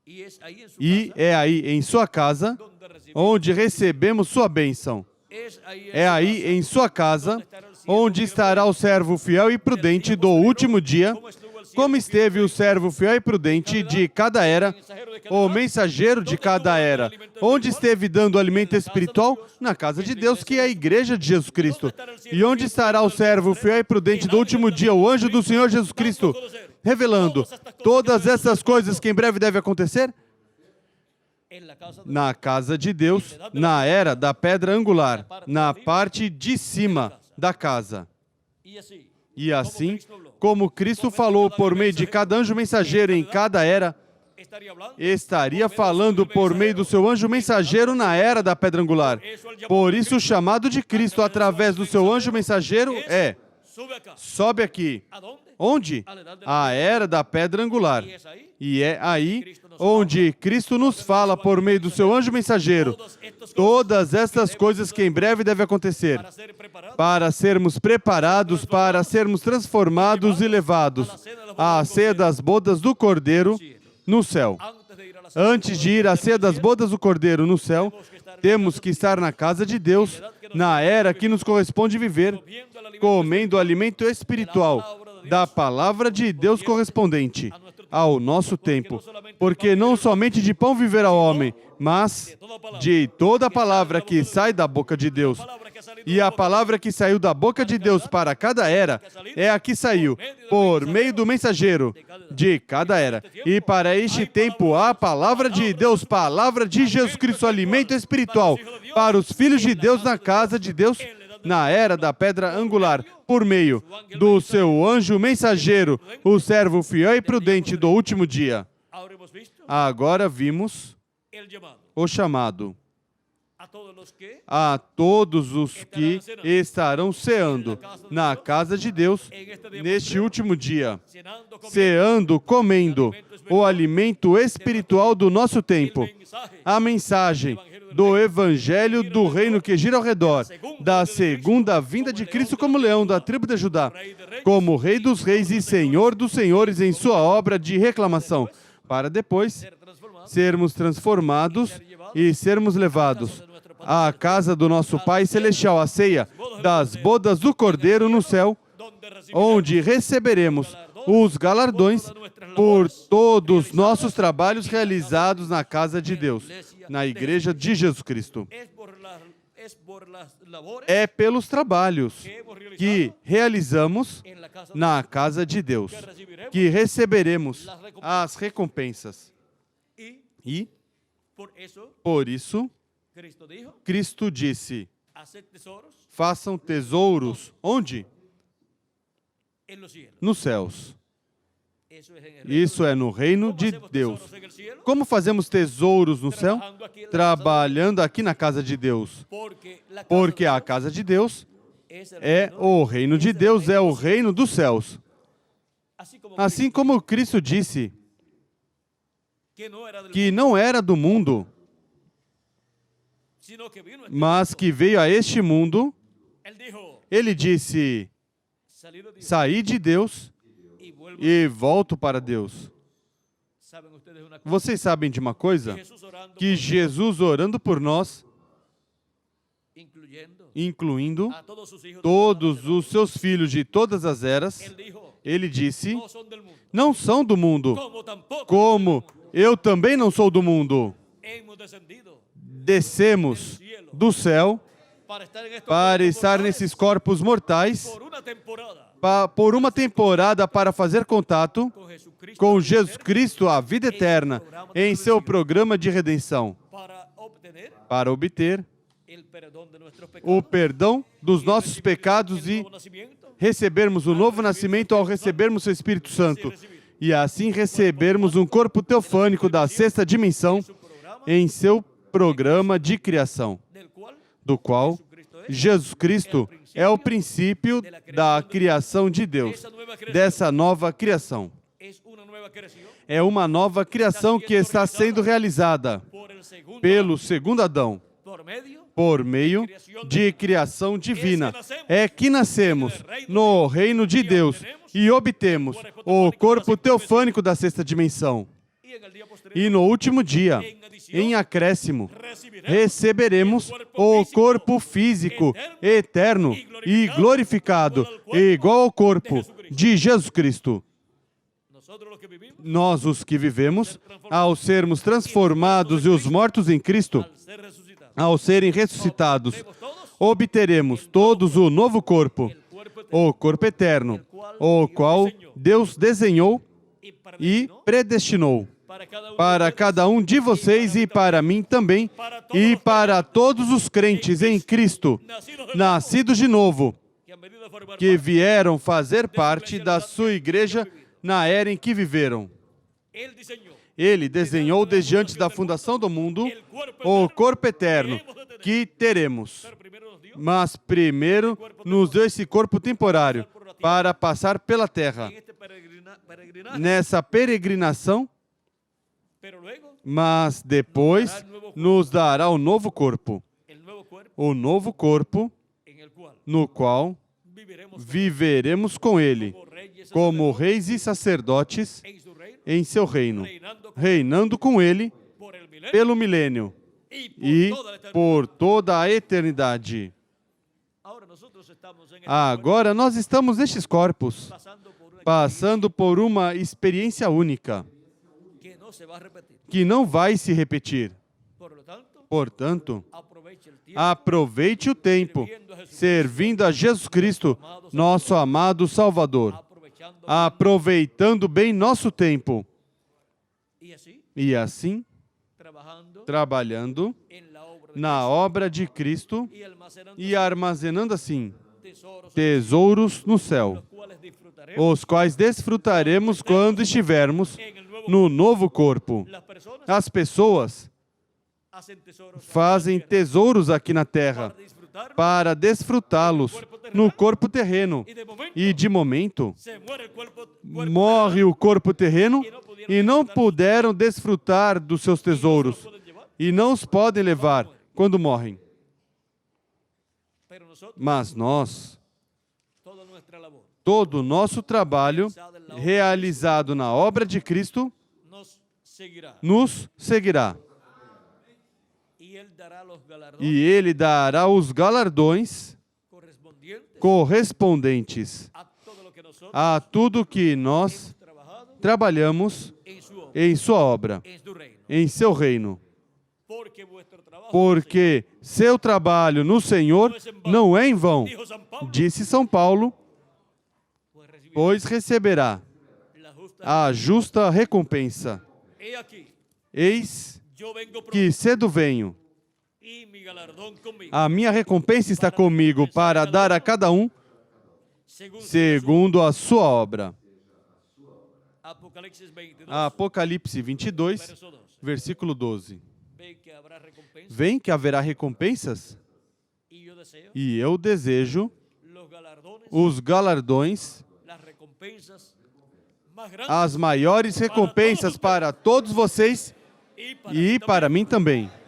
Y es ahí en su E casa é aí em sua casa donde recibimos. onde recebemos sua bênção. Es ahí en É su aí casa em sua casa onde estará o servo fiel e prudente do último dia, como esteve o servo fiel e prudente de cada era, o mensageiro de cada era. Onde esteve dando alimento espiritual? Na casa de Deus, que é a igreja de Jesus Cristo. E onde estará o servo fiel e prudente do último dia, o anjo do Senhor Jesus Cristo, revelando todas essas coisas que em breve devem acontecer? en la casa de Na casa de Deus, na era da pedra angular, na parte de cima da casa. y así E assim, como Cristo falou por meio de cada anjo mensageiro em cada era, estaría hablando estaria falando por meio do seu anjo mensageiro na era da pedra angular. Por isso, o chamado de Cristo através do seu anjo mensageiro é: sube acá. sobe aqui. ¿A dónde? Onde? A era da pedra angular. Y es ahí E é aí onde Cristo nos fala por meio do seu anjo mensageiro todas estas coisas que em breve devem acontecer, para ser preparado para sermos preparados, para sermos transformados e levados à ceia das bodas do Cordeiro no céu. antes de ir a la Antes de ir à ceia das bodas do Cordeiro no céu, temos que estar na casa de Deus, na era que nos corresponde viver, viendo el alimento comendo o alimento espiritual da palavra de Deus correspondente ao nosso tempo. Porque não somente de pão viverá o homem, mas de toda a palavra que sai da boca de Deus. palabra que ha salido E a palavra que saiu da boca de Deus para cada era é a que saiu por meio do mensageiro de cada era. E para este tempo, a palavra de Deus, palavra de Jesus Cristo, alimento espiritual para os filhos de Deus na casa de Deus, na era da pedra angular, por meio do seu anjo mensageiro, o servo fiel e prudente do último dia. ahora hemos visto Agora vimos el llamado o chamado a todos los que a todos os que estarão ceando na casa de Deus neste último dia, cenando comiendo ceando, comendo o alimento espiritual do nosso tempo, a mensagem do Evangelho do reino que gira ao redor, da segunda vinda de Cristo como leão da tribo de Judá, como Rei dos reis e Senhor dos senhores em sua obra de reclamação, para depois ser transformados sermos transformados e sermos levados à casa do nosso Pai Celestial, a ceia das bodas do Cordeiro no céu, donde recibiremos onde receberemos os galardões por todos os nossos trabalhos realizados na casa de Deus, na igreja de Jesus Cristo. es por las labores É pelos trabalhos que hemos realizado que realizamos en la casa de na casa de Deus que recibiremos que receberemos as recompensas. y E, por eso por isso, Cristo dijo Cristo disse: haced tesoros façam tesouros. Onde? en los cielos. Nos céus. Eso es en el reino. Isso é no reino ¿Cómo de hacemos Deus. tesoros en el cielo? Como fazemos tesouros no céu? Trabajando aquí en la casa de Trabalhando aqui na casa de Deus. Dios. Porque la casa Porque de a Dios casa de Deus es el é reino, o reino de Deus, é o reino dos céus. así como Assim como Cristo disse que no era del que mundo, não era do mundo, sino que vino a este mas mundo. que veio a este mundo, Él dijo, ele disse: salí de Dios saí de Deus y vuelvo. e volto para Deus. ¿Saben ustedes una cosa? Vocês sabem de uma coisa? Jesús orando, Que Jesus orando por nós, incluyendo incluindo a todos sus hijos, todos os seus filhos de todas as eras, él dijo, ele disse: no son del mundo, não são do mundo, como tampoco como Eu também não sou do mundo. Hemos descendido Descemos do céu para estar nesses corpos mortais por una temporada por uma temporada para fazer contato con Jesucristo com Jesus Cristo, a vida eterna, em seu programa de redenção, para obter el perdón de nuestros o pecados perdão dos nossos pecados el e nuevo nacimiento, recebermos o novo nascimento ao recebermos o Espírito Santo e assim recebermos um corpo teofânico da sexta dimensão su programa em seu programa de criação, del cual do qual Jesus Cristo é o princípio da criação de Deus, esa nueva creación dessa nova criação. es una nueva creación É uma nova criação que está sendo realizada por el segundo pelo segundo Adão, por meio de criação divina. É que nascemos no reino de Deus e obtemos o corpo teofânico da sexta dimensão. y en el día posterior E no último dia, em acréscimo, receberemos o corpo físico, eterno e glorificado, igual ao corpo de Jesus Cristo. nosotros los que vivimos Nós, os que vivemos, ao sermos transformados e os mortos em Cristo, al ser resucitados ao serem ressuscitados, vemos todos obteremos todos o novo corpo, o corpo eterno, o qual Deus desenhou y para e predestinou para para cada um de vocês e para mim também, e para todos os crentes em Cristo, nascidos de novo, que han venido a formar que vieram fazer parte da sua igreja na era em que viveram. él diseñó Ele desenhou desde antes da fundação do mundo o corpo eterno que teremos, pero primero nos dio mas primeiro nos deu esse corpo temporário para passar pela terra, en este peregrinaje, nessa peregrinação, pero luego mas depois nos dará o novo corpo, el nuevo cuerpo en el cual no qual viviremos viveremos com Ele, como reis e sacerdotes en su reino, em seu reino, reinando reinando com Ele por el milenio pelo milênio y e por toda la eternidad. por toda a eternidade. Ahora nosotros estamos en este Agora nós estamos nestes corpos, pasando por una passando por uma experiência única, que no se va a repetir. que não vai se repetir. Por lo tanto, Portanto, aproveche el tiempo aproveite o tempo, servindo a Jesus Cristo, nosso amado Salvador, aproveitando bem nosso tempo y así e assim trabajando trabalhando en la obra de na obra de Cristo y almacenando e armazenando assim tesoros tesouros no céu, los cuales disfrutaremos os quais desfrutaremos quando estivermos en el nuevo no novo corpo. Las personas As pessoas hacen tesoros fazem tesouros aqui na terra para disfrutar para desfrutá-los no corpo terreno y de momento e de momento se muere el cuerpo morre o corpo terreno e não puderam desfrutar dos seus tesouros pueden llevar, e não os podem levar quando morrem. pero nosotros Mas nós, toda nuestra labor todo o nosso trabalho realizado na obra de Cristo nos seguirá nos seguirá. y él dará los galardones E Ele dará os galardões correspondientes correspondentes a todo lo que nosotros a tudo que nós trabajado trabalhamos en su obra, em sua obra, en su reino, em seu reino. porque vuestro trabajo Porque seu trabalho no Senhor não é em vão, dijo San Pablo, disse São Paulo, pues recibirá pois receberá la justa. a justa recompensa. He aquí, Eis yo vengo pronto que cedo venho. y mi galardón conmigo, A minha recompensa está comigo para dar a cada um según segundo a sua obra. Apocalipsis 22, Apocalipse 22, verso 12. versículo 12. Ve que habrá recompensa Vem que haverá recompensas y yo deseo e eu desejo los galardones, os galardões, las recompensas más grandes as maiores recompensas para todos vocês y para e mí para mim também. también.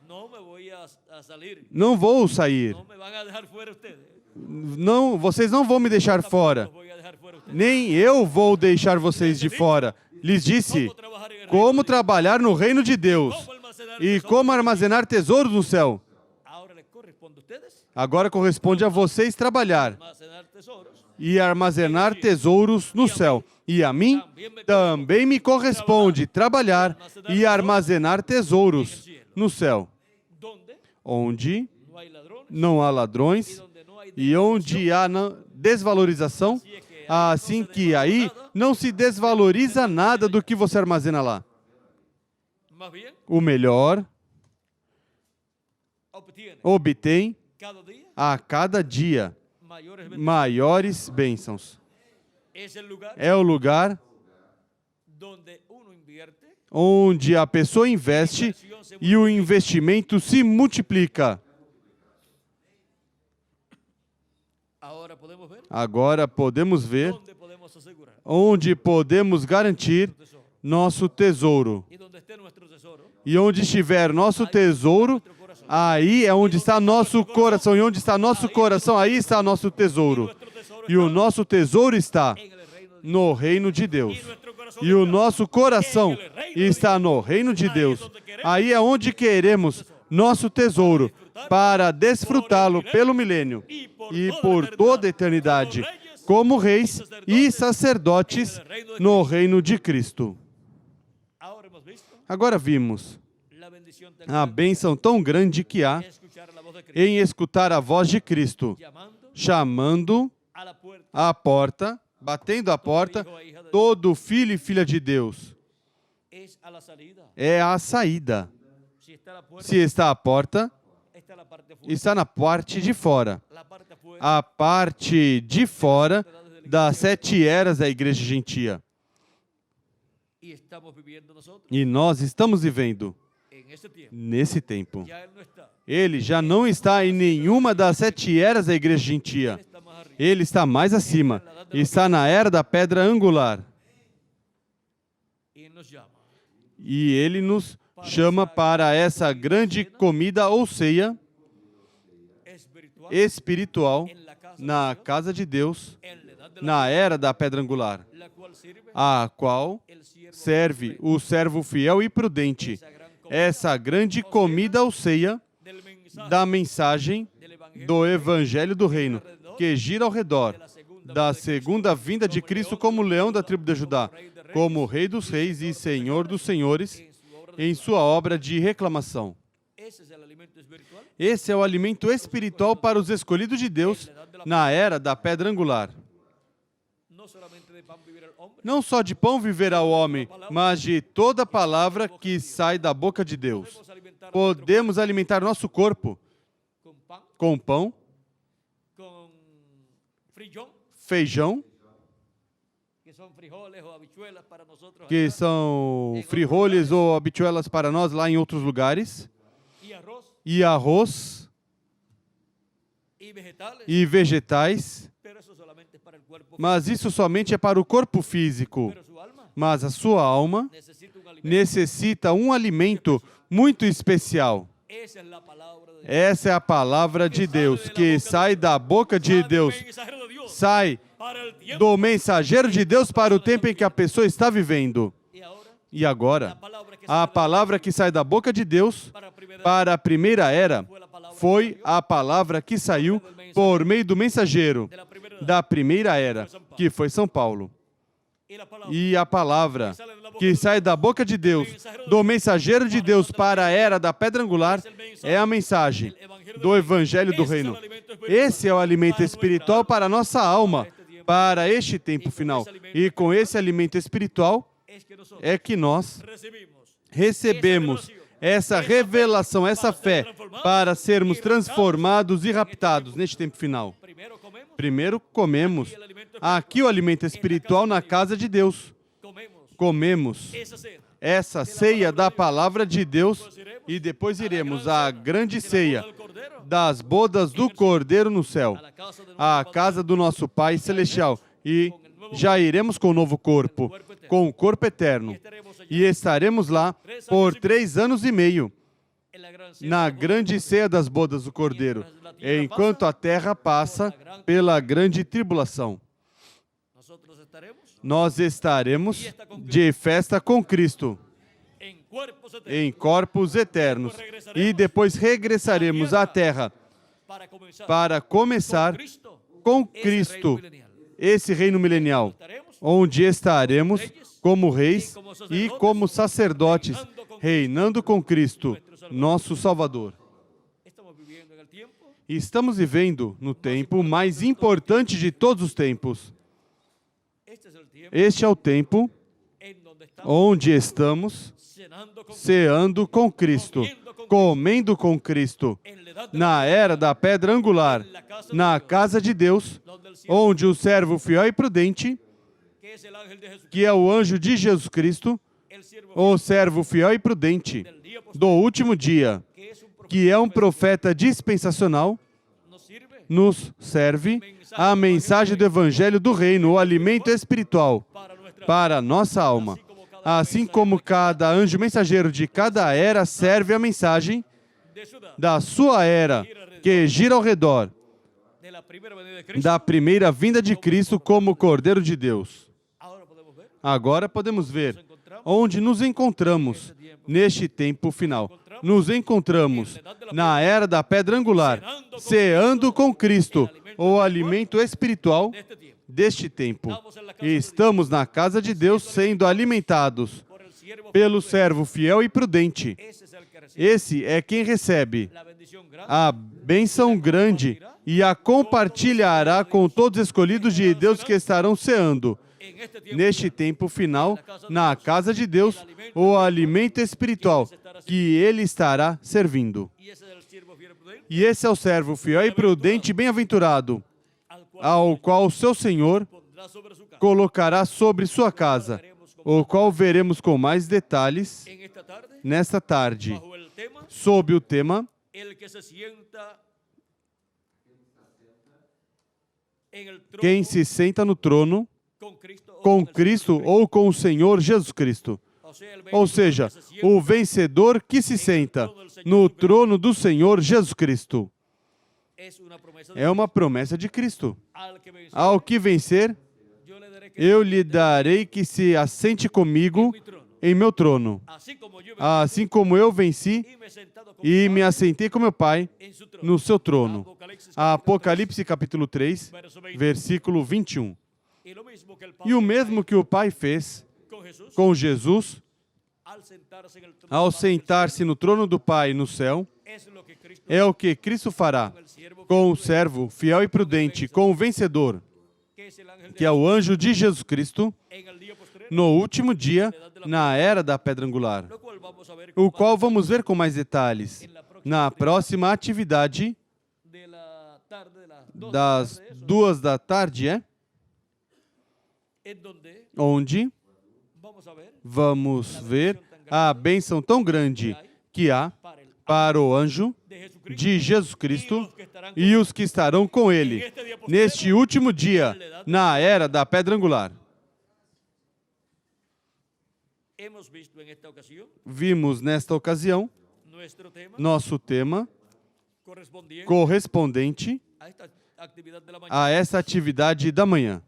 No me voy a salir, Não vou sair. no me van a dejar fuera ustedes, Não, vocês não vão me deixar fora. los voy a dejar fuera ustedes. Nem eu vou deixar vocês de fora. Lhes disse Cómo trabajar en el como reino de trabalhar no reino de Dios, Deus cómo almacenar e tesoros. como armazenar tesouros no céu. Ahora les corresponde a ustedes Agora corresponde a vocês trabalhar almacenar tesoros e armazenar tesouros no céu. E a mim também me corresponde trabalhar e armazenar tesouros no céu, donde onde no hay ladrones não há ladrões y donde no hay e onde há desvalorização, assim que aí não se desvaloriza nada do que você armazena lá. más bien O melhor obtiene obtém cada día a cada dia mayores maiores bênçãos. es el lugar É o lugar donde uno invierte onde a pessoa investe e o investimento se multiplica. ahora podemos ver Agora podemos ver dónde podemos asegurar onde podemos garantir tesoro nosso tesouro. y donde esté nuestro tesoro E onde estiver nosso tesouro, nuestro corazón aí é onde está nosso coração. E onde está nosso coração, aí está nosso tesouro. nuestro tesoro E o nosso tesouro está en el reino de Dios no reino de Deus. y nuestro corazón E o está nosso coração está no reino de Deus. Aí é onde queremos nosso tesouro, para desfrutá-lo pelo milênio e por toda a eternidade, como reis e sacerdotes no reino de Cristo. ahora hemos visto Agora vimos la bendición tan a bênção tão grande que há grande, escuchar la voz de Cristo em escutar a voz de Cristo, llamando chamando a la puerta à porta, batendo a porta, todo filho e filha de Deus. es a la salida É a saída. si está la puerta Se está à porta, está la parte afuera está na parte de fora. la parte afuera A parte de fora das 7 eras da igreja gentia. y estamos viviendo nosotros E nós estamos vivendo en ese tiempo nesse tempo. ya él no está Ele já não está em nenhuma das 7 eras da igreja gentia. está más arriba Ele está mais acima. Está na era da pedra angular. y él nos llama E ele nos chama para essa grande comida ou ceia espiritual espiritual en la casa na casa de Deus, en la edad de na era da pedra angular, la cual sirve a qual el siervo serve o servo fiel e prudente. esa gran Essa grande comida ou ceia del mensaje da mensagem del evangelio do Evangelho do Reino, que gira ao redor da segunda vinda de Cristo como leão da tribo de Judá, como Rei dos Reis e Senhor dos Senhores, en em su obra sua obra de reclamação. ese es el alimento espiritual Esse é o alimento espiritual para os escolhidos de Deus na era da pedra angular. no solamente de pan vivir el hombre Não só de pão viverá o homem, mas de toda palavra que sai da boca de Deus. podemos alimentar Podemos alimentar nosso corpo con pan com pão, con frillón feijão, que son frijoles o habichuelas para nosotros que allá, são frijoles ou habituelas para nós lá em outros lugares, y arroz e arroz y vegetales e vegetais, pero eso solamente es para el cuerpo mas isso somente é para o corpo físico. pero su alma Mas a sua alma necesita un alimento necessita um alimento muito especial. esa es la palabra de Dios Essa é a palavra de Deus, que sai da boca de Deus, mensajero de Dios sai para el tiempo do mensageiro de Deus para o tempo em que a pessoa está vivendo. y ahora E agora, palabra que a sale palavra que sai da boca de Deus para la primera para a primeira era foi a palavra que saiu por meio do mensageiro de la primera da primeira era, que foi São Paulo. y la palabra E a palavra que sai da boca de Deus, do mensageiro de Deus para a era da pedra angular, é a mensagem do Evangelho do Reino. Esse é o alimento espiritual para a nossa alma, para este tempo final. E com esse alimento espiritual es que nosotros é que nós recibimos recebemos essa revelação, essa fé, para sermos transformados e raptados neste tempo final. primero comemos Primeiro comemos aqui o alimento espiritual na casa de Deus. Comemos esa cena essa ceia da palavra de Deus e depois iremos à grande ceia del cordero das bodas do Cordeiro no céu, a la casa de à casa do nosso Pai Celestial. E já iremos com o novo corpo, com o corpo eterno. E estaremos lá por 3 anos e meio, en la gran cena na grande ceia das bodas do Cordeiro, enquanto a terra passa pela grande tribulação. nosotros estaremos Nós estaremos de festa com Cristo, en cuerpos eternos em corpos eternos, e depois regressaremos à terra para começar com Cristo esse reino milenial, onde estaremos como reis e como sacerdotes, reinando com Cristo, nosso Salvador. E estamos vivendo no tempo mais importante de todos os tempos. Este é o tempo onde estamos ceando com Cristo, comendo com Cristo, na era da pedra angular, na casa de Deus, onde o servo fiel e prudente, que é o anjo de Jesus Cristo, o servo fiel e prudente do último dia, que é um profeta dispensacional, nos serve a mensagem do Evangelho do Reino, o alimento espiritual para a nossa alma. Assim como cada anjo mensageiro de cada era serve a mensagem da sua era, que gira ao redor da primeira vinda de Cristo como Cordeiro de Deus. Agora podemos ver onde nos encontramos neste tempo final. Nos encontramos na era da pedra angular, ceando com Cristo, o alimento espiritual deste tempo. E estamos na casa de Deus sendo alimentados pelo servo fiel e prudente. Esse é quem recebe a bênção grande e a compartilhará com todos os escolhidos de Deus que estarão ceando neste tempo final, na casa de Deus, o alimento espiritual que ele estará servindo. E esse é o servo fiel e prudente e bem-aventurado, ao qual o seu Senhor colocará sobre sua casa, o qual veremos com mais detalhes nesta tarde, sob o tema quem se senta no trono com Cristo ou com o Senhor Jesus Cristo. Ou seja, o vencedor que se senta no trono do Senhor Jesus Cristo. É uma promessa de Cristo. Ao que vencer, eu lhe darei que se assente comigo em meu trono. Assim como eu venci e me assentei com meu Pai no seu trono. Apocalipse capítulo 3, versículo 21. E o mesmo que o Pai fez com Jesus, ao sentar-se no trono do Pai no céu, é o que Cristo fará com o servo fiel e prudente, com o vencedor, que é o anjo de Jesus Cristo, no último dia, na era da pedra angular, o qual vamos ver com mais detalhes na próxima atividade das 2 da tarde, onde vamos ver a bênção tão grande que há para o anjo de Jesus Cristo e os que estarão com ele neste último dia, na era da pedra angular. Vimos nesta ocasião nosso tema correspondente a essa atividade da manhã.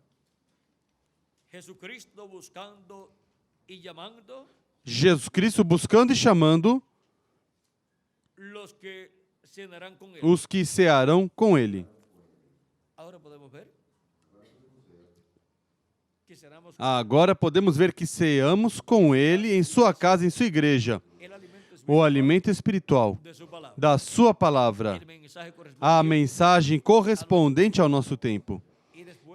Jesus Cristo buscando e chamando os que cearão com ele. Agora podemos ver que ceamos com ele em sua casa, em sua igreja, o alimento espiritual da sua palavra, a mensagem correspondente ao nosso tempo.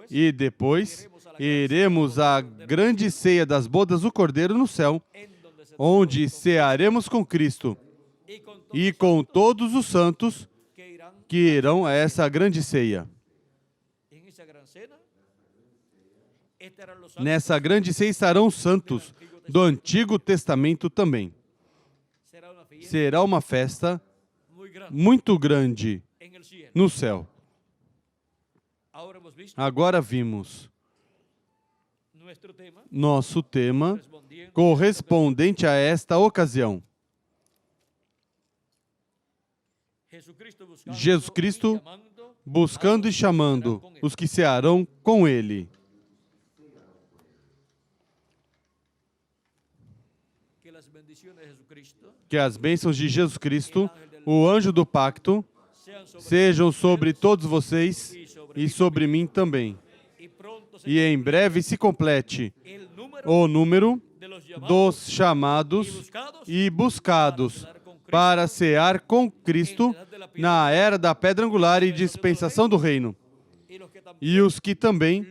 E depois iremos à grande ceia das bodas do Cordeiro no céu, onde cearemos com Cristo e com todos os santos que irão a essa grande ceia. Nessa grande ceia estarão os santos do Antigo Testamento também. Será uma festa muito grande no céu. Agora vimos nosso tema correspondente a esta ocasião. Jesus Cristo buscando e chamando os que cearão com ele. Que as bênçãos de Jesus Cristo, o anjo do pacto, sejam sobre todos vocês e sobre mim também. E em breve se complete o número dos chamados e buscados para cear com Cristo na era da pedra angular e dispensação do reino. E os que também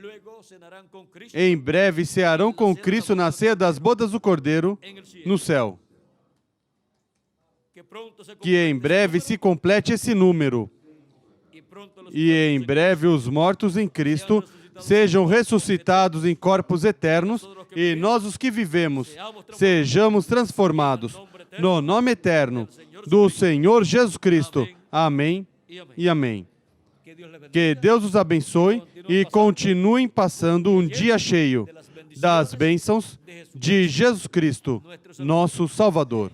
em breve cearão com Cristo na ceia das bodas do Cordeiro no céu. Que em breve se complete esse número. E em breve os mortos em Cristo sejam ressuscitados em corpos eternos e nós os que vivemos sejamos transformados no nome eterno do Senhor Jesus Cristo. Amém e amém. Que Deus os abençoe e continuem passando um dia cheio das bênçãos de Jesus Cristo, nosso Salvador.